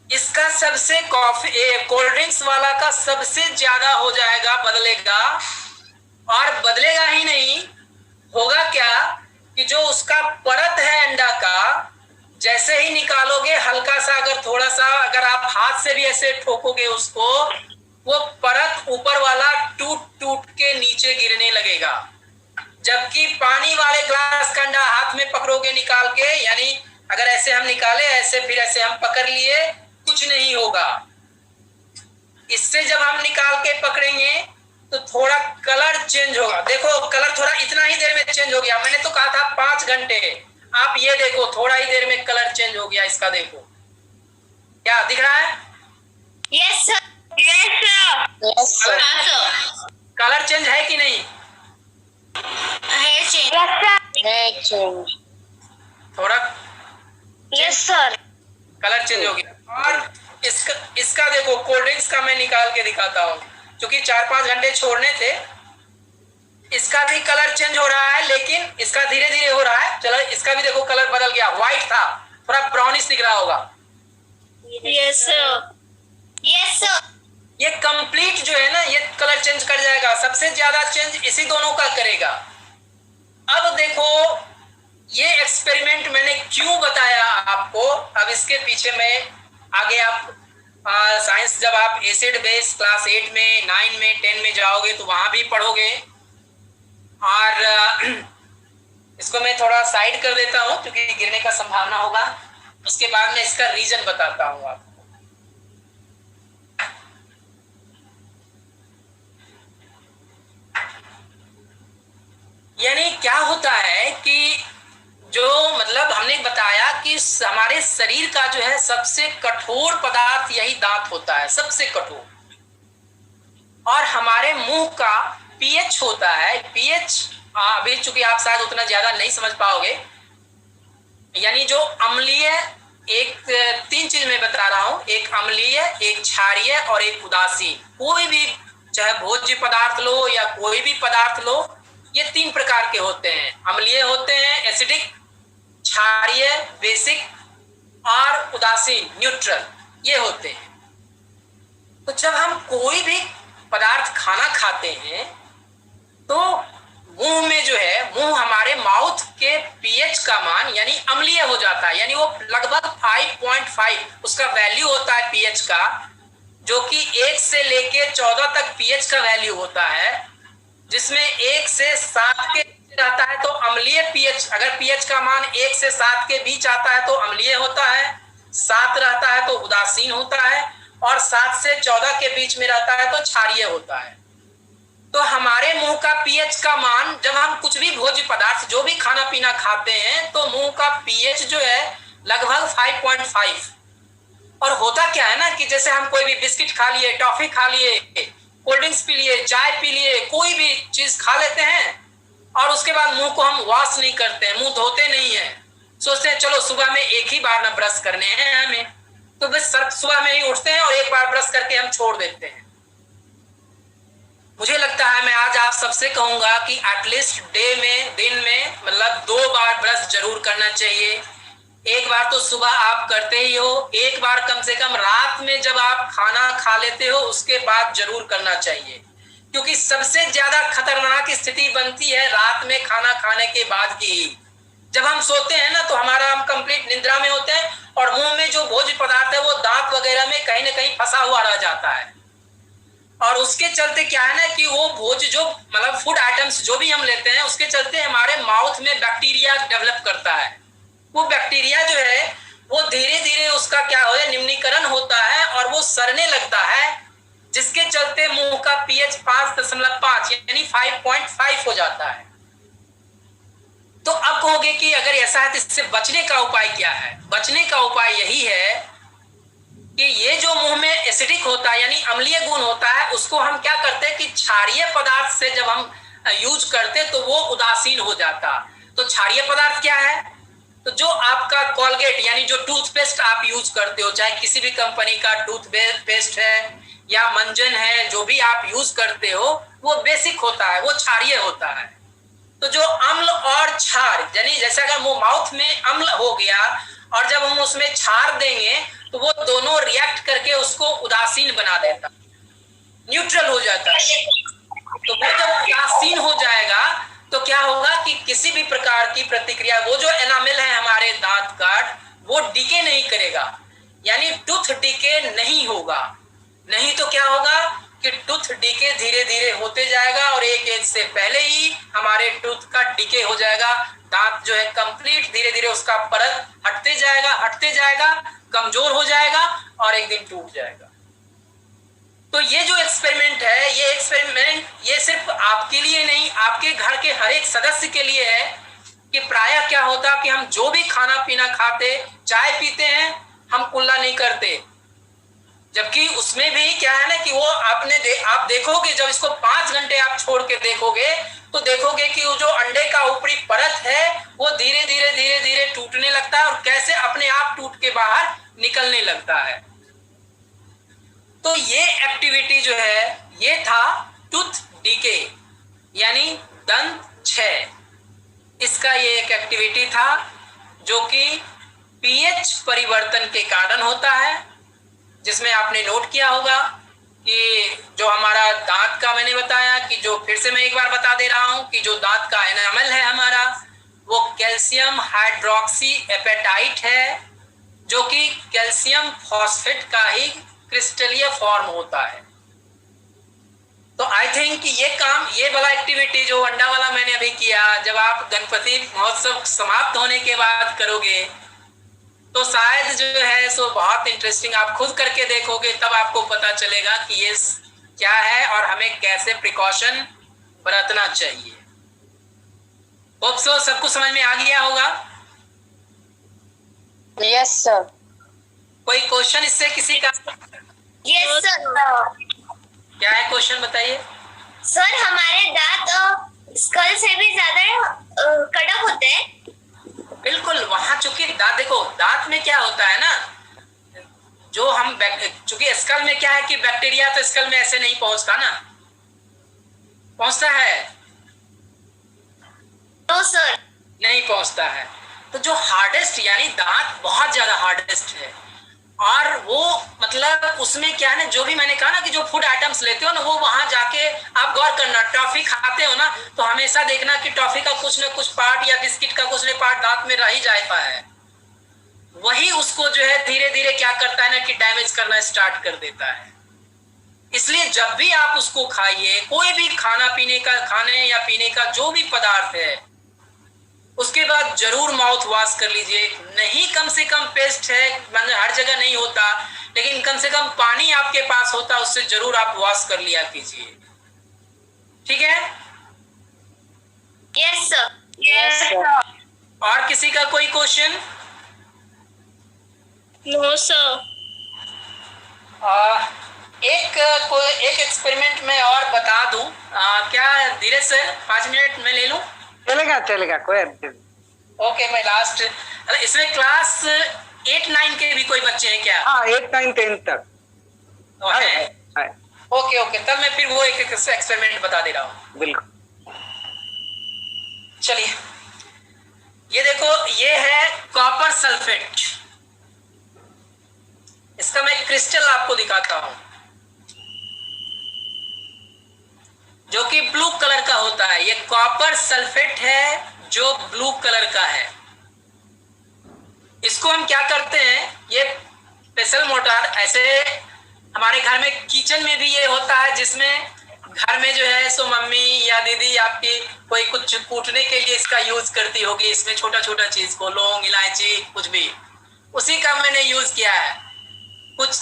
[SPEAKER 2] इसका सबसे कोल्ड ड्रिंक्स वाला का सबसे ज्यादा हो जाएगा, बदलेगा। और बदलेगा ही नहीं, होगा क्या कि जो उसका परत है अंडा का, जैसे ही निकालोगे हल्का सा अगर थोड़ा सा अगर आप हाथ से भी ऐसे ठोकोगे उसको, वो परत ऊपर वाला टूट टूट के नीचे गिरने लगेगा। जबकि पानी वाले ग्लास का अंडा हाथ में पकड़ोगे निकाल के, यानी अगर ऐसे हम निकाले, ऐसे फिर ऐसे हम पकड़ लिए, कुछ नहीं होगा। इससे जब हम निकाल के पकड़ेंगे तो थोड़ा कलर चेंज होगा। देखो कलर थोड़ा इतना ही देर में चेंज हो गया, मैंने तो कहा था 5 घंटे, आप ये देखो थोड़ा ही देर में कलर चेंज हो गया इसका। देखो क्या दिख रहा है?
[SPEAKER 3] Yes sir, yes sir, yes sir.
[SPEAKER 2] Colour change है कि नहीं?
[SPEAKER 3] है चेंज, है चेंज, थोड़ा, यस सर,
[SPEAKER 2] कलर चेंज हो गया। और इसका देखो कोल्ड ड्रिंक्स का मैं निकाल के दिखाता हूँ, क्योंकि 4-5 घंटे छोड़ने थे। इसका भी कलर चेंज हो रहा है, लेकिन इसका धीरे धीरे हो रहा है। चलो इसका भी देखो कलर बदल गया, व्हाइट था थोड़ा ब्राउनिश दिख रहा होगा।
[SPEAKER 3] Yes sir, yes sir.
[SPEAKER 2] ये कंप्लीट जो है ना, ये कलर चेंज कर जाएगा। सबसे ज्यादा चेंज इसी दोनों का करेगा। अब देखो ये एक्सपेरिमेंट मैंने क्यों बताया आपको, अब इसके पीछे मैं आगे आप साइंस जब आप एसिड बेस क्लास 8 में, 9 में, 10 में जाओगे तो वहां भी पढ़ोगे। और इसको मैं थोड़ा साइड कर देता हूं क्योंकि गिरने का संभावना होगा। उसके बाद में इसका रीजन बताता हूं आपको। यानी क्या होता है कि जो मतलब हमने बताया कि हमारे शरीर का जो है सबसे कठोर पदार्थ यही दांत होता है, सबसे कठोर। और हमारे मुंह का पीएच होता है, पीएच अभी चूंकि आप शायद उतना ज्यादा नहीं समझ पाओगे, यानी जो अम्लीय, एक 3 चीज मैं बता रहा हूं, एक अम्लीय, एक क्षारीय और एक उदासीन। कोई भी चाहे भोज्य पदार्थ लो या कोई भी पदार्थ लो, ये 3 प्रकार के होते हैं। अम्लीय होते हैं एसिडिक, क्षारीय बेसिक और उदासीन न्यूट्रल, ये होते हैं। तो जब हम कोई भी पदार्थ खाना खाते हैं तो मुंह में जो है, मुंह हमारे माउथ के पीएच का मान यानी अम्लीय हो जाता है, यानी वो लगभग 5.5 उसका वैल्यू होता है पीएच का, जो कि 1 से लेके 14 तक पीएच का वैल्यू होता है, जिसमें 1 से 7 के रहता है तो अम्लीय पीएच। अगर पीएच का मान 1 से 7 के बीच आता है तो अम्लीय होता है, 7 रहता है तो उदासीन होता है, और 7 से 14 के बीच में रहता है तो क्षारीय होता है। तो हमारे मुंह का पीएच का मान, जब हम कुछ भी भोज्य पदार्थ जो भी खाना पीना खाते हैं तो मुंह का पीएच जो है लगभग 5.5। और होता क्या है ना कि जैसे हम कोई भी बिस्किट खा लिए, टॉफी खा लिए, कोल्ड ड्रिंक्स पी लिए, चाय पी लिए, कोई भी चीज खा लेते हैं और उसके बाद मुंह को हम वॉश नहीं करते हैं, मुंह धोते नहीं है, सोचते हैं चलो सुबह में एक ही बार ना ब्रश करने हैं हमें, तो बस सुबह में ही उठते हैं और एक बार ब्रश करके हम छोड़ देते हैं। मुझे लगता है मैं आज आप सबसे कहूंगा कि एटलीस्ट दिन में मतलब 2 बार ब्रश जरूर करना चाहिए। एक बार तो सुबह आप करते ही हो, एक बार कम से कम रात में जब आप खाना खा लेते हो उसके बाद जरूर करना चाहिए, क्योंकि सबसे ज्यादा खतरनाक स्थिति बनती है रात में खाना खाने के बाद की। जब हम सोते हैं ना तो हम कंप्लीट निद्रा में होते हैं और मुंह में जो भोज्य पदार्थ है वो दांत वगैरह में कहीं ना कहीं फंसा हुआ रह जाता है। और उसके चलते क्या है ना कि वो भोज जो मतलब फूड आइटम्स जो भी हम लेते हैं उसके चलते हमारे माउथ में बैक्टीरिया डेवलप करता है। वो बैक्टीरिया जो है वो धीरे धीरे उसका क्या हो निम्नीकरण होता है और वो सड़ने लगता है, जिसके चलते मुंह का पीएच 5.5 यानी 5.5 हो जाता है। तो अब कहोगे कि अगर ऐसा है तो इससे बचने का उपाय क्या है? बचने का उपाय यही है कि ये जो मुंह में एसिडिक होता है यानी अम्लीय गुण होता है उसको हम क्या करते हैं कि क्षारीय पदार्थ से जब हम यूज करते तो वो उदासीन हो जाता। तो क्षारीय पदार्थ क्या है? तो जो आपका कोलगेट यानी जो टूथपेस्ट आप यूज करते हो, चाहे किसी भी कंपनी का टूथपेस्ट है या मंजन है, जो भी आप यूज करते हो वो बेसिक होता है, वो क्षारीय होता है। तो जो अम्ल और क्षार यानी जैसे अगर वो माउथ में अम्ल हो गया और जब हम उसमें क्षार देंगे तो वो दोनों रिएक्ट करके उसको उदासीन बना देता, न्यूट्रल हो जाता है। तो वो जब उदासीन हो जाएगा तो क्या होगा कि किसी भी प्रकार की प्रतिक्रिया, वो जो एनामेल है हमारे दांत का वो डिके नहीं करेगा, यानी टूथ डिके नहीं होगा। नहीं तो क्या होगा कि टूथ डिके धीरे धीरे होते जाएगा और एक एज से पहले ही हमारे टूथ का डिके हो जाएगा। दांत जो है कंप्लीट धीरे धीरे उसका परत हटते जाएगा, कमजोर हो जाएगा और एक दिन टूट जाएगा। तो ये जो एक्सपेरिमेंट है, ये सिर्फ आपके लिए नहीं, आपके घर के हर एक सदस्य के लिए है कि प्रायः क्या होता कि हम जो भी खाना पीना खाते, चाय पीते हैं, हम कुल्ला नहीं करते। जबकि उसमें भी क्या है ना कि वो आप देखोगे जब इसको 5 घंटे आप छोड़ के देखोगे तो देखोगे कि वो जो अंडे का ऊपरी परत है वो धीरे धीरे टूटने लगता है और कैसे अपने आप टूट के बाहर निकलने लगता है। तो ये एक्टिविटी जो है ये था टूथ डीके यानी दंत क्षय। इसका ये एक एक्टिविटी था जो कि पीएच परिवर्तन के कारण होता है, जिसमें आपने नोट किया होगा कि जो हमारा दांत का मैंने बताया कि जो फिर से मैं एक बार बता दे रहा हूं कि जो दांत का एनामल है हमारा वो कैल्शियम हाइड्रोक्सी एपेटाइट है, जो कि कैल्शियम फॉस्फेट का ही क्रिस्टलीय फॉर्म होता है। तो आई थिंक ये वाला एक्टिविटी जो अंडा वाला मैंने अभी किया, जब आप गणपति महोत्सव समाप्त होने के बाद करोगे तो शायद जो है सो बहुत इंटरेस्टिंग, आप खुद करके देखोगे तब आपको पता चलेगा कि ये क्या है और हमें कैसे प्रिकॉशन बरतना चाहिए। होप सो सबको समझ में आ गया होगा।
[SPEAKER 3] Yes sir.
[SPEAKER 2] कोई क्वेश्चन इससे किसी का?
[SPEAKER 3] Yes sir.
[SPEAKER 2] क्या है क्वेश्चन बताइए।
[SPEAKER 3] सर हमारे दांत स्कल से भी ज्यादा कड़क होते हैं।
[SPEAKER 2] बिल्कुल, वहां चूंकि दांत देखो, दांत में क्या होता है ना, जो हम चूंकि स्कल में क्या है कि बैक्टीरिया तो स्कल में ऐसे नहीं पहुंचता ना, पहुंचता है?
[SPEAKER 3] नो सर,
[SPEAKER 2] नहीं पहुंचता है। तो जो हार्डेस्ट यानी दांत बहुत ज्यादा हार्डेस्ट है और वो मतलब उसमें क्या है ना, जो भी मैंने कहा ना कि जो फूड आइटम्स लेते हो ना वो वहां जाके आप गौर करना, टॉफी खाते हो ना तो हमेशा देखना कि टॉफी का कुछ ना कुछ पार्ट या बिस्किट का कुछ ना पार्ट दांत में रह ही जाता है। वही उसको जो है धीरे धीरे क्या करता है ना कि डैमेज करना स्टार्ट कर देता है। इसलिए जब भी आप उसको खाइए, कोई भी खाने या पीने का जो भी पदार्थ है, उसके बाद जरूर माउथ वॉश कर लीजिए। नहीं कम से कम पेस्ट है, मतलब हर जगह नहीं होता, लेकिन कम से कम पानी आपके पास होता उससे जरूर आप वॉश कर लिया कीजिए। ठीक है?
[SPEAKER 3] Yes sir. Yes sir.
[SPEAKER 2] और किसी का कोई क्वेश्चन?
[SPEAKER 3] No sir.
[SPEAKER 2] एक एक्सपेरिमेंट में और बता दूं, क्या धीरे सर 5 मिनट में ले लूं?
[SPEAKER 1] चलेगा कोई।
[SPEAKER 2] ओके, मैं लास्ट, इसमें क्लास 8-9 के भी कोई बच्चे हैं क्या?
[SPEAKER 1] हाँ, 8, 9, 10 तक
[SPEAKER 2] है। ओके, तब मैं फिर वो एक एक्सपेरिमेंट बता दे रहा हूँ।
[SPEAKER 1] बिल्कुल।
[SPEAKER 2] चलिए, ये देखो, ये है कॉपर सल्फेट। इसका मैं क्रिस्टल आपको दिखाता हूं जो कि ब्लू कलर का होता है। ये कॉपर सल्फेट है जो ब्लू कलर का है। इसको हम क्या करते हैं, ये पेसल मोटार ऐसे हमारे घर में किचन में भी ये होता है, जिसमें घर में जो है सो मम्मी या दीदी आपकी कोई कुछ कूटने के लिए इसका यूज करती होगी। इसमें छोटा छोटा चीज को, लौंग, इलायची, कुछ भी, उसी का मैंने यूज किया है कुछ।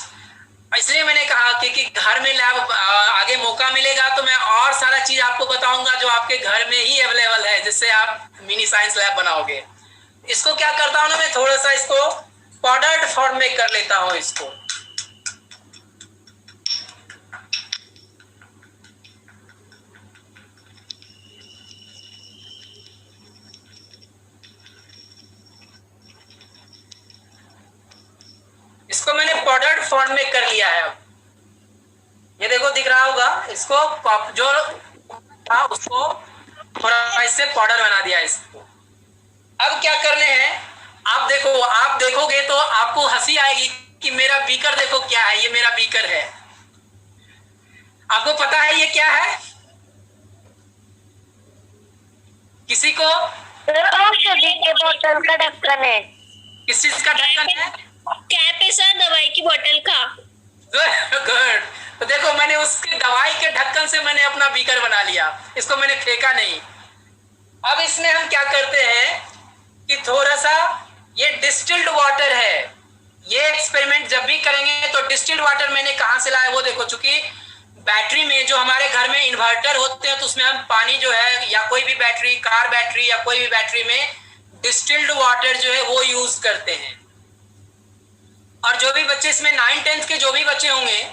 [SPEAKER 2] इसलिए मैंने कहा कि घर में लैब आगे मौका मिलेगा तो मैं और सारा चीज आपको बताऊंगा जो आपके घर में ही अवेलेबल है, जिससे आप मिनी साइंस लैब बनाओगे। इसको क्या करता हूँ ना, मैं थोड़ा सा इसको पाउडर्ड फॉर्म में कर लेता हूँ इसको। इसको मैंने पाउडर्ड फॉर्म में कर लिया है। अब ये देखो दिख रहा होगा, इसको जो था उसको थोड़ा इससे पाउडर बना दिया इसको। अब क्या करने हैं, आप देखो, आप देखोगे तो आपको हंसी आएगी कि मेरा बीकर देखो क्या है। ये मेरा बीकर है। आपको पता है ये क्या है? किसी को?
[SPEAKER 3] के बोतल का ढक्कन है।
[SPEAKER 2] किस चीज का ढक्कन है?
[SPEAKER 3] कैप है सर, दवाई की बोतल का।
[SPEAKER 2] गुड। तो देखो मैंने उसके दवाई के ढक्कन से मैंने अपना बीकर बना लिया, इसको मैंने फेंका नहीं। अब इसमें हम क्या करते हैं कि थोड़ा सा, ये डिस्टिल्ड वाटर है। ये एक्सपेरिमेंट जब भी करेंगे तो डिस्टिल्ड वाटर मैंने कहां से लाया वो देखो। चूंकि बैटरी में, जो हमारे घर में इन्वर्टर होते हैं तो उसमें हम पानी जो है, या कोई भी बैटरी, कार बैटरी या कोई भी बैटरी में डिस्टिल्ड वाटर जो है वो यूज करते हैं। और जो भी बच्चे इसमें 9th-10th के जो भी बच्चे होंगे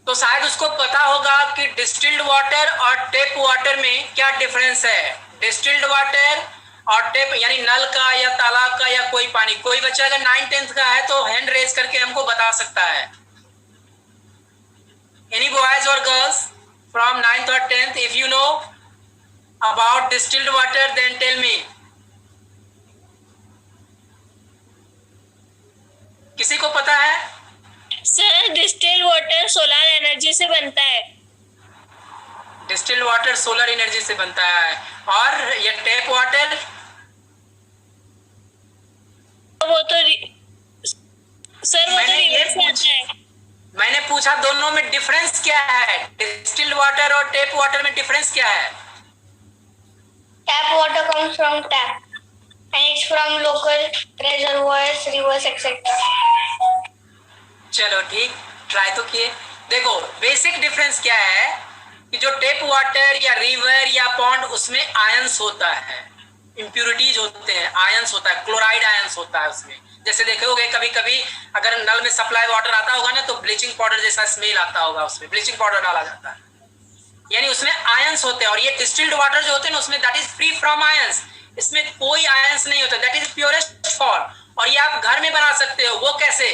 [SPEAKER 2] तो शायद उसको पता होगा कि डिस्टिल्ड वाटर और टेप वाटर में क्या डिफरेंस है। डिस्टिल्ड वाटर और टेप यानी नल का या तालाब का या कोई पानी, कोई बच्चा अगर 9th-10th का है तो हैंड रेज करके हमको बता सकता है। एनी बॉयज और गर्ल्स फ्रॉम 9th और 10th, if you know about distilled water then tell me. किसी को पता है?
[SPEAKER 3] Sir distilled water solar energy से बनता है।
[SPEAKER 2] डिस्टिल्ड वाटर सोलर एनर्जी से बनता है। और ये टेप वाटर?
[SPEAKER 3] वो तो सर वो तो रिवर से आता है।
[SPEAKER 2] मैंने पूछा दोनों में डिफरेंस क्या है? डिस्टिल्ड वाटर और टेप वाटर में डिफरेंस क्या है?
[SPEAKER 3] Tap water comes from tap and it's from local reservoirs, rivers, etc.
[SPEAKER 2] चलो ठीक, ट्राई तो किए। देखो बेसिक डिफरेंस क्या है कि जो टेप वाटर या रिवर या पॉन्ड, उसमें आयंस होता है, इम्प्यूरिटीज होते हैं, आयंस होता है, क्लोराइड आयंस होता है उसमें। जैसे देखोगे कभी कभी अगर नल में सप्लाई वाटर आता होगा ना तो ब्लीचिंग पाउडर जैसा स्मेल आता होगा, उसमें ब्लीचिंग पाउडर डाला जाता है, यानी उसमें आयंस होते हैं। और ये डिस्टिल्ड वाटर जो होते हैं ना उसमें that is free from ions, इसमें कोई आयंस नहीं होता, दैट इज प्योरेस्ट फॉर्म। और ये आप घर में बना सकते हो। वो कैसे?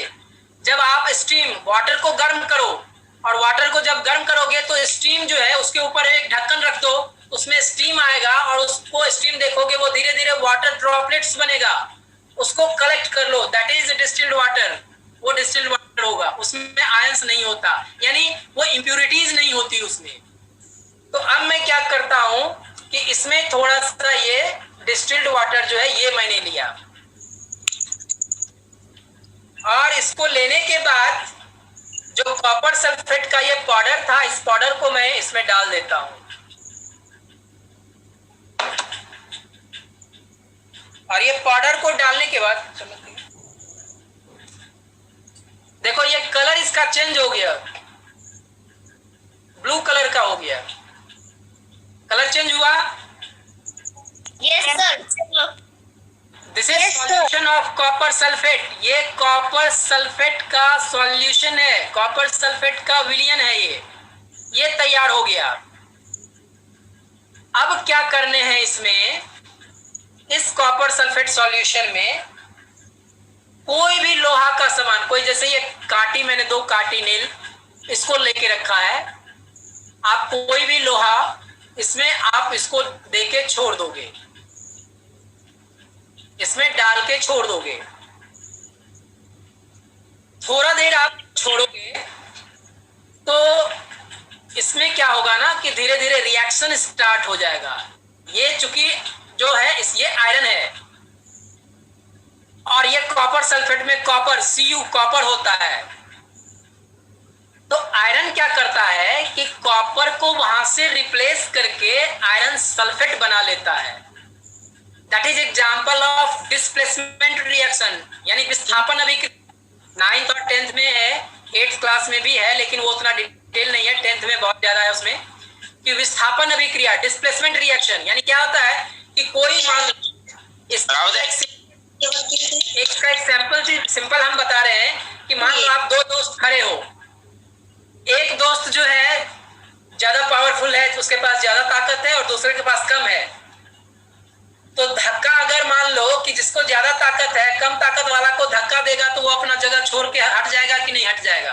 [SPEAKER 2] जब आप स्टीम वाटर को गर्म करो, और वाटर को जब गर्म करोगे तो स्टीम जो है उसके ऊपर एक ढक्कन रख दो, उसमें स्टीम आएगा और उसको स्टीम देखोगे वो धीरे धीरे वाटर ड्रॉपलेट्स बनेगा, उसको कलेक्ट कर लो, दैट इज डिस्टिल्ड वाटर। वो डिस्टिल्ड वाटर होगा, उसमें आयंस नहीं होता, यानी वो इंप्यूरिटीज नहीं होती उसमें। तो अब मैं क्या करता हूं कि इसमें थोड़ा सा ये डिस्टिल्ड वाटर जो है ये मैंने लिया, और इसको लेने के बाद जो कॉपर सल्फेट का ये पाउडर था, इस पाउडर को मैं इसमें डाल देता हूं। और ये पाउडर को डालने के बाद देखो ये कलर इसका चेंज हो गया, ब्लू कलर का हो गया। कलर चेंज हुआ?
[SPEAKER 3] Yes sir.
[SPEAKER 2] This is solution of copper sulphate. ये कॉपर सल्फेट का सॉल्यूशन है, कॉपर सल्फेट का विलयन है ये तैयार हो गया। अब क्या करने हैं इसमें, इस कॉपर सल्फेट सॉल्यूशन में कोई भी लोहा का सामान, कोई जैसे ये काटी, मैंने 2 काटी नील इसको लेके रखा है, आप कोई भी लोहा इसमें आप इसको देके छोड़ दोगे, इसमें डाल के छोड़ दोगे। थोड़ा देर आप छोड़ोगे तो इसमें क्या होगा ना कि धीरे धीरे रिएक्शन स्टार्ट हो जाएगा। ये चूंकि जो है ये आयरन है और ये कॉपर सल्फेट में कॉपर Cu कॉपर होता है, तो आयरन क्या करता है कि कॉपर को वहां से रिप्लेस करके आयरन सल्फेट बना लेता है। That is example of displacement reaction, यानी विस्थापन अभिक्रिया। 9th और 10th में है, 8th क्लास में भी है, लेकिन वो उतना डिटेल नहीं है, 10th में बहुत ज्यादा है उसमें, कि विस्थापन अभिक्रिया डिस्प्लेसमेंट रिएक्शन। यानी क्या होता है कि कोई मान इसका एक सिंपल हम बता रहे हैं कि मान लो आप दो दोस्त खड़े हो, एक दोस्त जो है ज्यादा पावरफुल है, उसके पास ज्यादा ताकत है, और दूसरे के पास कम है। तो धक्का अगर मान लो कि जिसको ज्यादा ताकत है, कम ताकत वाला को धक्का देगा तो वो अपना जगह छोड़ के हट जाएगा कि नहीं हट जाएगा?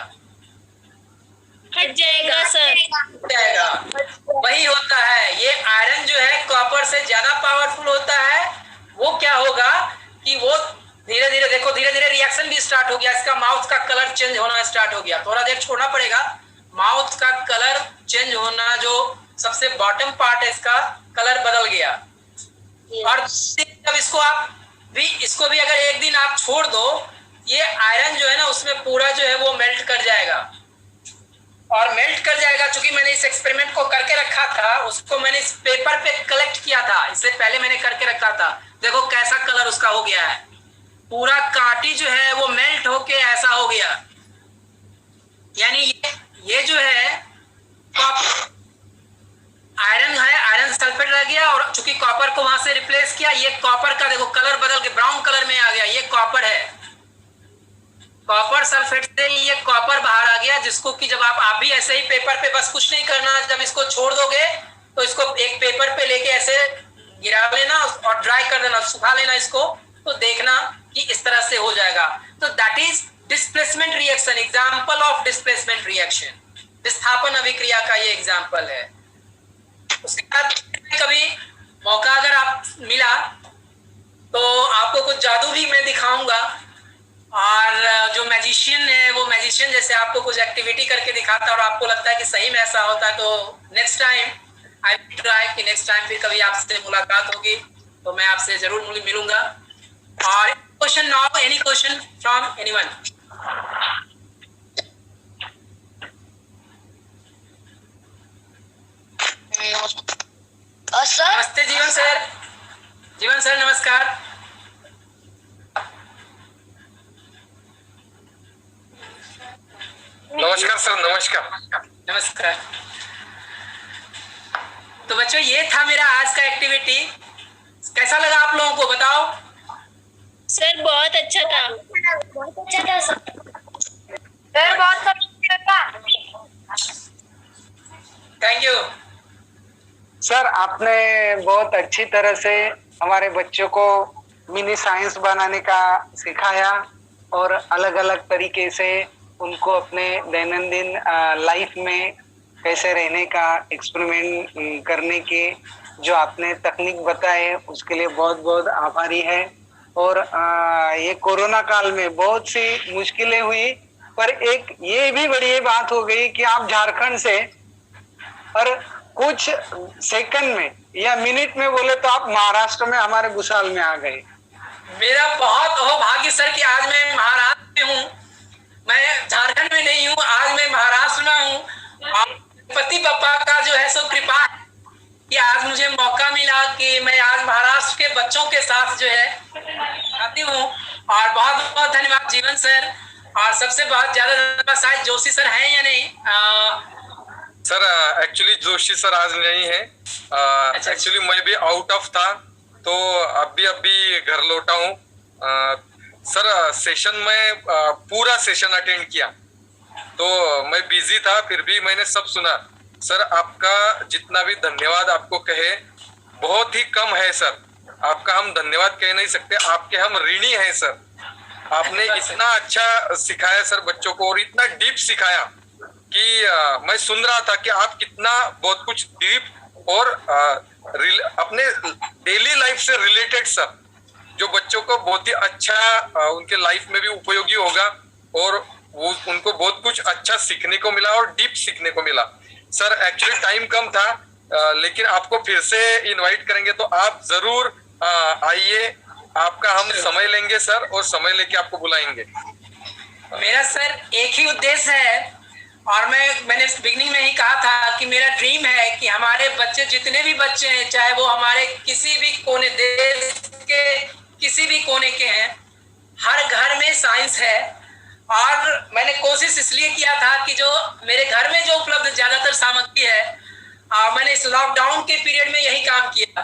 [SPEAKER 3] हट जाएगा सर।
[SPEAKER 2] जाएगा। वही होता है, ये आयरन जो है कॉपर से ज्यादा पावरफुल होता है। वो क्या होगा कि वो धीरे धीरे, देखो धीरे धीरे रिएक्शन भी स्टार्ट हो गया, इसका माउथ का कलर चेंज होना स्टार्ट हो गया। थोड़ा देर छोड़ना पड़ेगा, माउथ का कलर चेंज होना, जो सबसे बॉटम पार्ट है इसका कलर बदल गया। और जब इसको भी अगर एक दिन आप छोड़ दो, ये आयरन जो है ना उसमें पूरा जो है वो मेल्ट कर जाएगा। और मेल्ट कर जाएगा, चूंकि मैंने इस एक्सपेरिमेंट को करके रखा था, उसको मैंने इस पेपर पे कलेक्ट किया था, इससे पहले मैंने करके रखा था। देखो कैसा कलर उसका हो गया है, पूरा कांटी जो है वो मेल्ट होके ऐसा हो गया। यानी ये जो है आयरन है, आयरन सल्फेट रह गया, और चूंकि कॉपर को वहां से रिप्लेस किया, ये कॉपर का देखो कलर बदल के ब्राउन कलर में आ गया, ये कॉपर है। कॉपर सल्फेट से ये कॉपर बाहर आ गया, जिसको कि जब आप भी ऐसे ही पेपर पे, बस कुछ नहीं करना, जब इसको छोड़ दोगे तो इसको एक पेपर पे लेके ऐसे गिरा लेना और ड्राई कर देना, सुखा लेना इसको, तो देखना कि इस तरह से हो जाएगा। तो that is displacement reaction, example of displacement reaction. विस्थापन अभिक्रिया का ये एग्जांपल है। उसके बाद कभी मौका अगर आप मिला तो आपको कुछ जादू भी मैं दिखाऊंगा, और जो मैजिशियन है वो मैजिशियन जैसे आपको कुछ एक्टिविटी करके दिखाता है और आपको लगता है कि सही में ऐसा होता है, तो next time I will try कि नेक्स्ट टाइम फिर कभी आपसे मुलाकात होगी तो मैं आपसे जरूर मिलूंगा। और question now, any question from anyone? नमस्ते जीवन सर। जीवन सर नमस्कार।
[SPEAKER 4] नमस्कार सर। नमस्कार।
[SPEAKER 2] नमस्कार। तो बच्चों ये था मेरा आज का एक्टिविटी। कैसा लगा आप लोगों को बताओ?
[SPEAKER 3] सर बहुत अच्छा था। बहुत अच्छा था सर। सर बहुत अच्छा था।
[SPEAKER 2] थैंक यू
[SPEAKER 1] सर, आपने बहुत अच्छी तरह से हमारे बच्चों को मिनी साइंस बनाने का सिखाया और अलग अलग तरीके से उनको अपने दैनंदिन लाइफ में कैसे रहने का एक्सपेरिमेंट करने के जो आपने तकनीक बताए उसके लिए बहुत बहुत आभारी है। और ये कोरोना काल में बहुत सी मुश्किलें हुई, पर एक ये भी बड़ी बात हो गई कि आप झारखंड से और कुछ सेकंड में या मिनट में बोले तो आप महाराष्ट्र में हमारे भुसावल में आ गए।
[SPEAKER 2] मेरा बहुत भाग्य सर कि आज मैं महाराष्ट्र में हूँ, मैं झारखंड में नहीं हूँ, आज मैं महाराष्ट्र में हूँ। पति पापा का जो है सो कृपा है कि आज मुझे मौका मिला कि मैं आज महाराष्ट्र के बच्चों के साथ जो है आती हूँ। और बहुत बहुत धन्यवाद जीवन सर, और सबसे बहुत ज्यादा धन्यवाद शायद जोशी सर हैं या नहीं?
[SPEAKER 4] सर एक्चुअली जोशी सर आज नहीं है, एक्चुअली मैं भी आउट ऑफ था तो अभी घर लौटा हूँ। सर सेशन में पूरा सेशन अटेंड किया तो मैं बिजी था, फिर भी मैंने सब सुना। सर आपका जितना भी धन्यवाद आपको कहे बहुत ही कम है सर, आपका हम धन्यवाद कह नहीं सकते, आपके हम ऋणी हैं सर। आपने इतना अच्छा सिखाया सर बच्चों को और इतना डीप सिखाया कि मैं सुन रहा था कि आप कितना बहुत कुछ डीप और अपने डेली लाइफ से रिलेटेड सर जो बच्चों को बहुत ही अच्छा उनके लाइफ में भी उपयोगी होगा और वो उनको बहुत कुछ अच्छा सीखने को मिला और डीप सीखने को मिला। सर एक्चुअली टाइम कम था लेकिन आपको फिर से इनवाइट करेंगे तो आप जरूर आइए, आपका हम समय लेंगे सर और समय लेके आपको बुलाएंगे।
[SPEAKER 2] मेरा सर एक ही उद्देश्य है और मैंने बिगनिंग में ही कहा था कि मेरा ड्रीम है कि हमारे बच्चे, जितने भी बच्चे हैं, चाहे वो हमारे किसी भी कोने, देश के किसी भी कोने के हैं, हर घर में साइंस है। और मैंने कोशिश इसलिए किया था कि जो मेरे घर में जो उपलब्ध ज्यादातर सामग्री है, मैंने इस लॉकडाउन के पीरियड में यही काम किया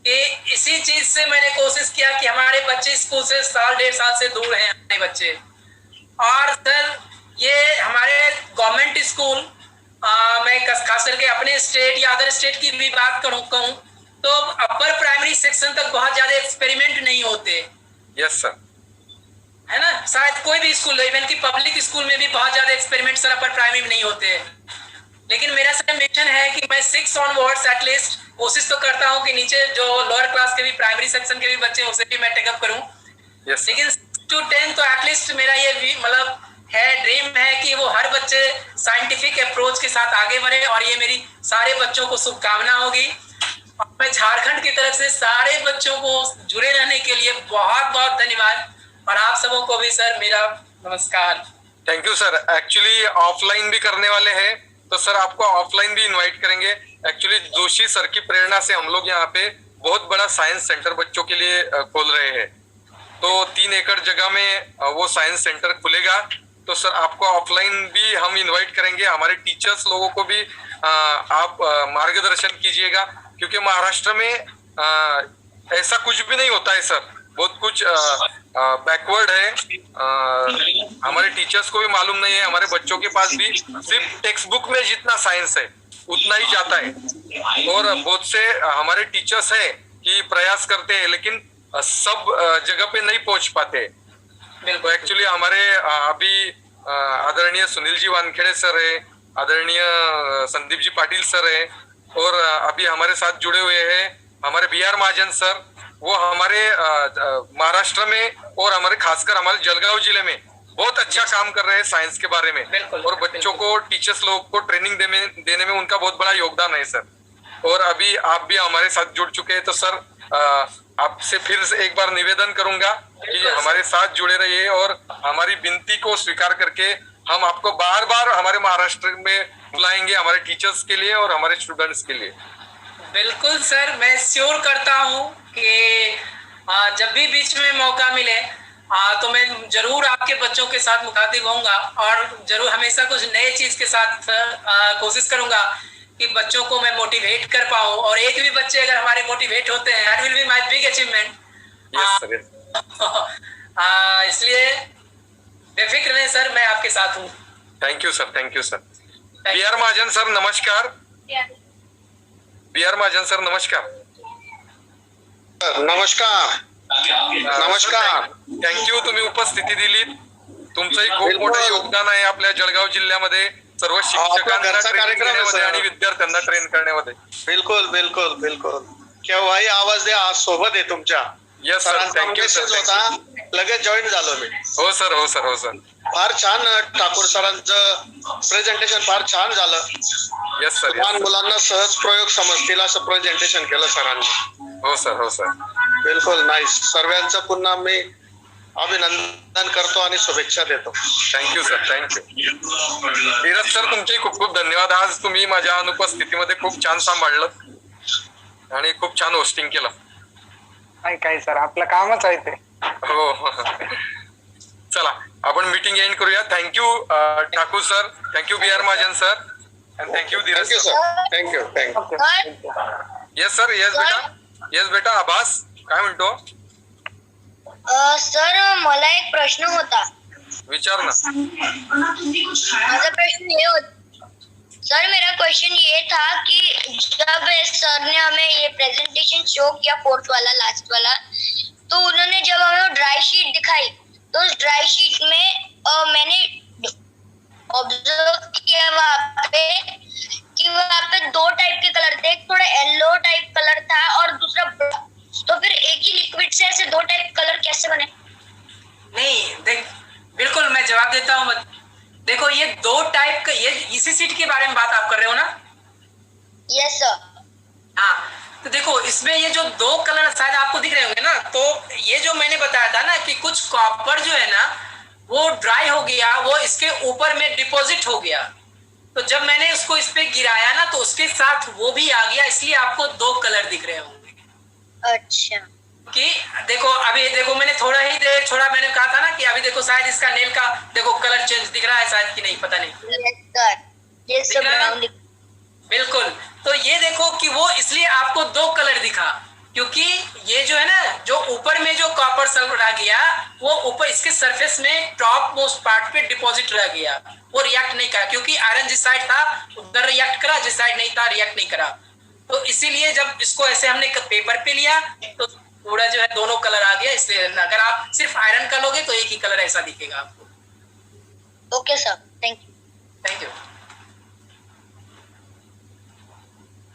[SPEAKER 2] कि इसी चीज से मैंने कोशिश किया कि हमारे बच्चे स्कूल से साल 1.5 साल से दूर हैं हमारे बच्चे। और सर ये हमारे गवर्नमेंट स्कूल, मैं खास करके अपने स्टेट या अदर स्टेट की भी बात कहूँ तो अपर प्राइमरी सेक्शन तक बहुत ज्यादा एक्सपेरिमेंट नहीं होते।
[SPEAKER 4] यस सर,
[SPEAKER 2] है ना, शायद कोई भी स्कूल, इवन की पब्लिक स्कूल में भी बहुत ज्यादा एक्सपेरिमेंट सर अपर प्राइमरी में नहीं होते। लेकिन मेरा सर मिशन है कि मैं 6 ऑनवर्ड्स एटलीस्ट कोशिश तो करता हूँ कि नीचे जो लोअर क्लास के भी, प्राइमरी सेक्शन के भी बच्चे हैं, उसे भी मैं टेकअप करूँ। लेकिन 6 to 10 तो एटलीस्ट मेरा ये भी मतलब है, ड्रीम है कि वो हर बच्चे साइंटिफिक अप्रोच के साथ आगे बढ़े। और ये मेरी सारे बच्चों को शुभकामना होगी। और मैं झारखंड की तरफ से सारे बच्चों को जुड़े रहने के लिए बहुत बहुत धन्यवाद। और आप सबों को भी सर मेरा नमस्कार।
[SPEAKER 4] Thank you sir. Actually offline भी करने वाले हैं, तो सर आपको ऑफलाइन भी इनवाइट करेंगे। एक्चुअली जोशी सर की प्रेरणा से हम लोग यहाँ पे बहुत बड़ा साइंस सेंटर बच्चों के लिए खोल रहे हैं। तो 3 एकड़ जगह में वो साइंस सेंटर खुलेगा। तो सर आपको ऑफलाइन भी हम इनवाइट करेंगे। हमारे टीचर्स लोगों को भी आप मार्गदर्शन कीजिएगा, क्योंकि महाराष्ट्र में ऐसा कुछ भी नहीं होता है सर, बहुत कुछ बैकवर्ड है। हमारे टीचर्स को भी मालूम नहीं है, हमारे बच्चों के पास भी सिर्फ टेक्स्ट बुक में जितना साइंस है उतना ही जाता है। और बहुत से हमारे टीचर्स है कि प्रयास करते हैं, लेकिन सब जगह पे नहीं पहुंच पाते। तो एक्चुअली हमारे अभी आदरणीय सुनील जी वानखेड़े सर है, आदरणीय संदीप जी पाटिल सर है, और अभी हमारे साथ जुड़े हुए हैं हमारे BR महाजन सर। वो हमारे महाराष्ट्र में और हमारे खासकर हमारे जलगांव जिले में बहुत अच्छा काम कर रहे हैं साइंस के बारे में। और बच्चों को, टीचर्स लोग को ट्रेनिंग देने में उनका बहुत बड़ा योगदान है सर। और अभी आप भी हमारे साथ जुड़ चुके हैं, तो सर आपसे फिर से एक बार निवेदन करूंगा कि हमारे साथ जुड़े रहिए और हमारी विनती को स्वीकार करके हम आपको बार बार हमारे महाराष्ट्र में बुलाएंगे, हमारे टीचर्स के लिए और हमारे स्टूडेंट्स के लिए।
[SPEAKER 2] बिल्कुल सर, मैं श्योर करता हूँ कि जब भी बीच में मौका मिले तो मैं जरूर आपके बच्चों के साथ मुखातिब होऊंगा और जरूर हमेशा कुछ नए चीज के साथ कोशिश करूंगा कि बच्चों को मैं मोटिवेट कर पाऊं। और एक भी बच्चे अगर हमारे मोटिवेट होते हैं, that will be my big achievement. इसलिए बेफिक्र रहें सर, मैं आपके साथ हूँ।
[SPEAKER 4] Thank you sir, thank you sir. BR Mahajan sir नमस्कार। BR महाजन सर नमस्कार।
[SPEAKER 5] नमस्कार नमस्कार।
[SPEAKER 4] थँक्यू, तुम्ही उपस्थिती दिली। तुमचंही खूप मोठं योगदान आहे आपल्या जळगाव जिल्ह्यामध्ये सर्व शिक्षकांना ट्रेनिंग देण्यामध्ये आणि विद्यार्थ्यांना ट्रेन करण्यामध्ये।
[SPEAKER 5] बिलकुल बिलकुल बिलकुल, केव्हाही आवाज द्या, आज सोबत आहे तुमच्या।
[SPEAKER 4] Yes sir, thank you sir.
[SPEAKER 5] लगेच जॉईन झालो मी।
[SPEAKER 4] हो सर, हो सर, हो सर।
[SPEAKER 5] फार छान ठाकूर सरांचं प्रेझेंटेशन फार छान झालं।
[SPEAKER 4] यस सर,
[SPEAKER 5] लहान मुलांना सहज प्रयोग समजतील असं प्रेझेंटेशन केलं सरांनी।
[SPEAKER 4] हो सर, हो सर।
[SPEAKER 5] बिलकुल नाईस। सर्वांचं पुन्हा मी अभिनंदन करतो आणि शुभेच्छा देतो।
[SPEAKER 4] Thank you sir, thank you. Dhiraj sir तुमचे खूप खूप धन्यवाद। आज तुम्ही माझ्या अनुपस्थितीमध्ये खूप छान सांभाळलं आणि खूप छान होस्टिंग केलं।
[SPEAKER 1] काय सर, आपलं कामच आहे ते।
[SPEAKER 4] हो, चला आपण मीटिंग एंड करूया। Thank you Thakur sir, thank you BR Mahajan sir, आणि thank you Dhiraj
[SPEAKER 5] sir. Thank you thank you.
[SPEAKER 4] Yes sir, yes बेटा, येस बेटा। आभास काय म्हणतो?
[SPEAKER 3] सर मला एक प्रश्न होता।
[SPEAKER 4] विचार ना।
[SPEAKER 3] माझा प्रश्न ये होता सर, मेरा क्वेश्चन ये था कि जब सर ने हमें ये प्रेजेंटेशन शो किया, 4th वाला, लास्ट वाला, तो उन्होंने जब हमें ड्राई शीट दिखाई, तो उस ड्राई शीट में मैंने ऑब्जर्व किया वहाँ पे 2 टाइप के कलर थे। एक थोड़ा येलो टाइप कलर था और दूसरा, तो फिर एक ही लिक्विड से ऐसे 2 टाइप कलर कैसे बने?
[SPEAKER 2] नहीं देख, बिल्कुल मैं जवाब देता हूँ। देखो ये 2 टाइप का, ये इसी सीट के बारे में बात आप कर रहे हो ना?
[SPEAKER 3] Yes sir.
[SPEAKER 2] हाँ, तो देखो इसमें ये जो 2 कलर शायद आपको दिख रहे होंगे ना, तो ये जो मैंने बताया था ना कि कुछ कॉपर जो है ना वो ड्राई हो गया, वो इसके ऊपर में डिपॉजिट हो गया। तो जब मैंने उसको इस पे गिराया ना तो उसके साथ वो भी आ गया, इसलिए आपको 2 कलर दिख रहे होंगे।
[SPEAKER 3] अच्छा
[SPEAKER 2] कि देखो अभी देखो मैंने थोड़ा ही देर छोड़ा, मैंने कहा था ना कि अभी देखो शायद इसका नेल का देखो कलर चेंज दिख रहा है शायद कि नहीं, पता नहीं।
[SPEAKER 3] ये सब ब्राउन
[SPEAKER 2] बिल्कुल। तो ये देखो कि वो इसलिए आपको 2 कलर दिखा, क्योंकि ये जो है ना, जो ऊपर में जो कॉपर सल्फर रह गया वो ऊपर इसके सरफेस में टॉप मोस्ट पार्ट पे डिपॉजिट रह गया, वो रिएक्ट नहीं करा, क्योंकि आयरन जिस साइड था उधर रिएक्ट करा, जिस साइड नहीं था रिएक्ट नहीं करा। तो इसीलिए जब इसको ऐसे हमने पेपर पे लिया तो पूरा जो है दोनों कलर आ गया। इसलिए अगर आप सिर्फ आयरन का लोगे तो एक ही कलर ऐसा दिखेगा आपको।
[SPEAKER 3] Okay sir, thank you.
[SPEAKER 2] Thank you.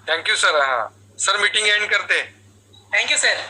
[SPEAKER 4] Thank you sir. हाँ सर, मीटिंग एंड करते हैं।
[SPEAKER 2] Thank you sir.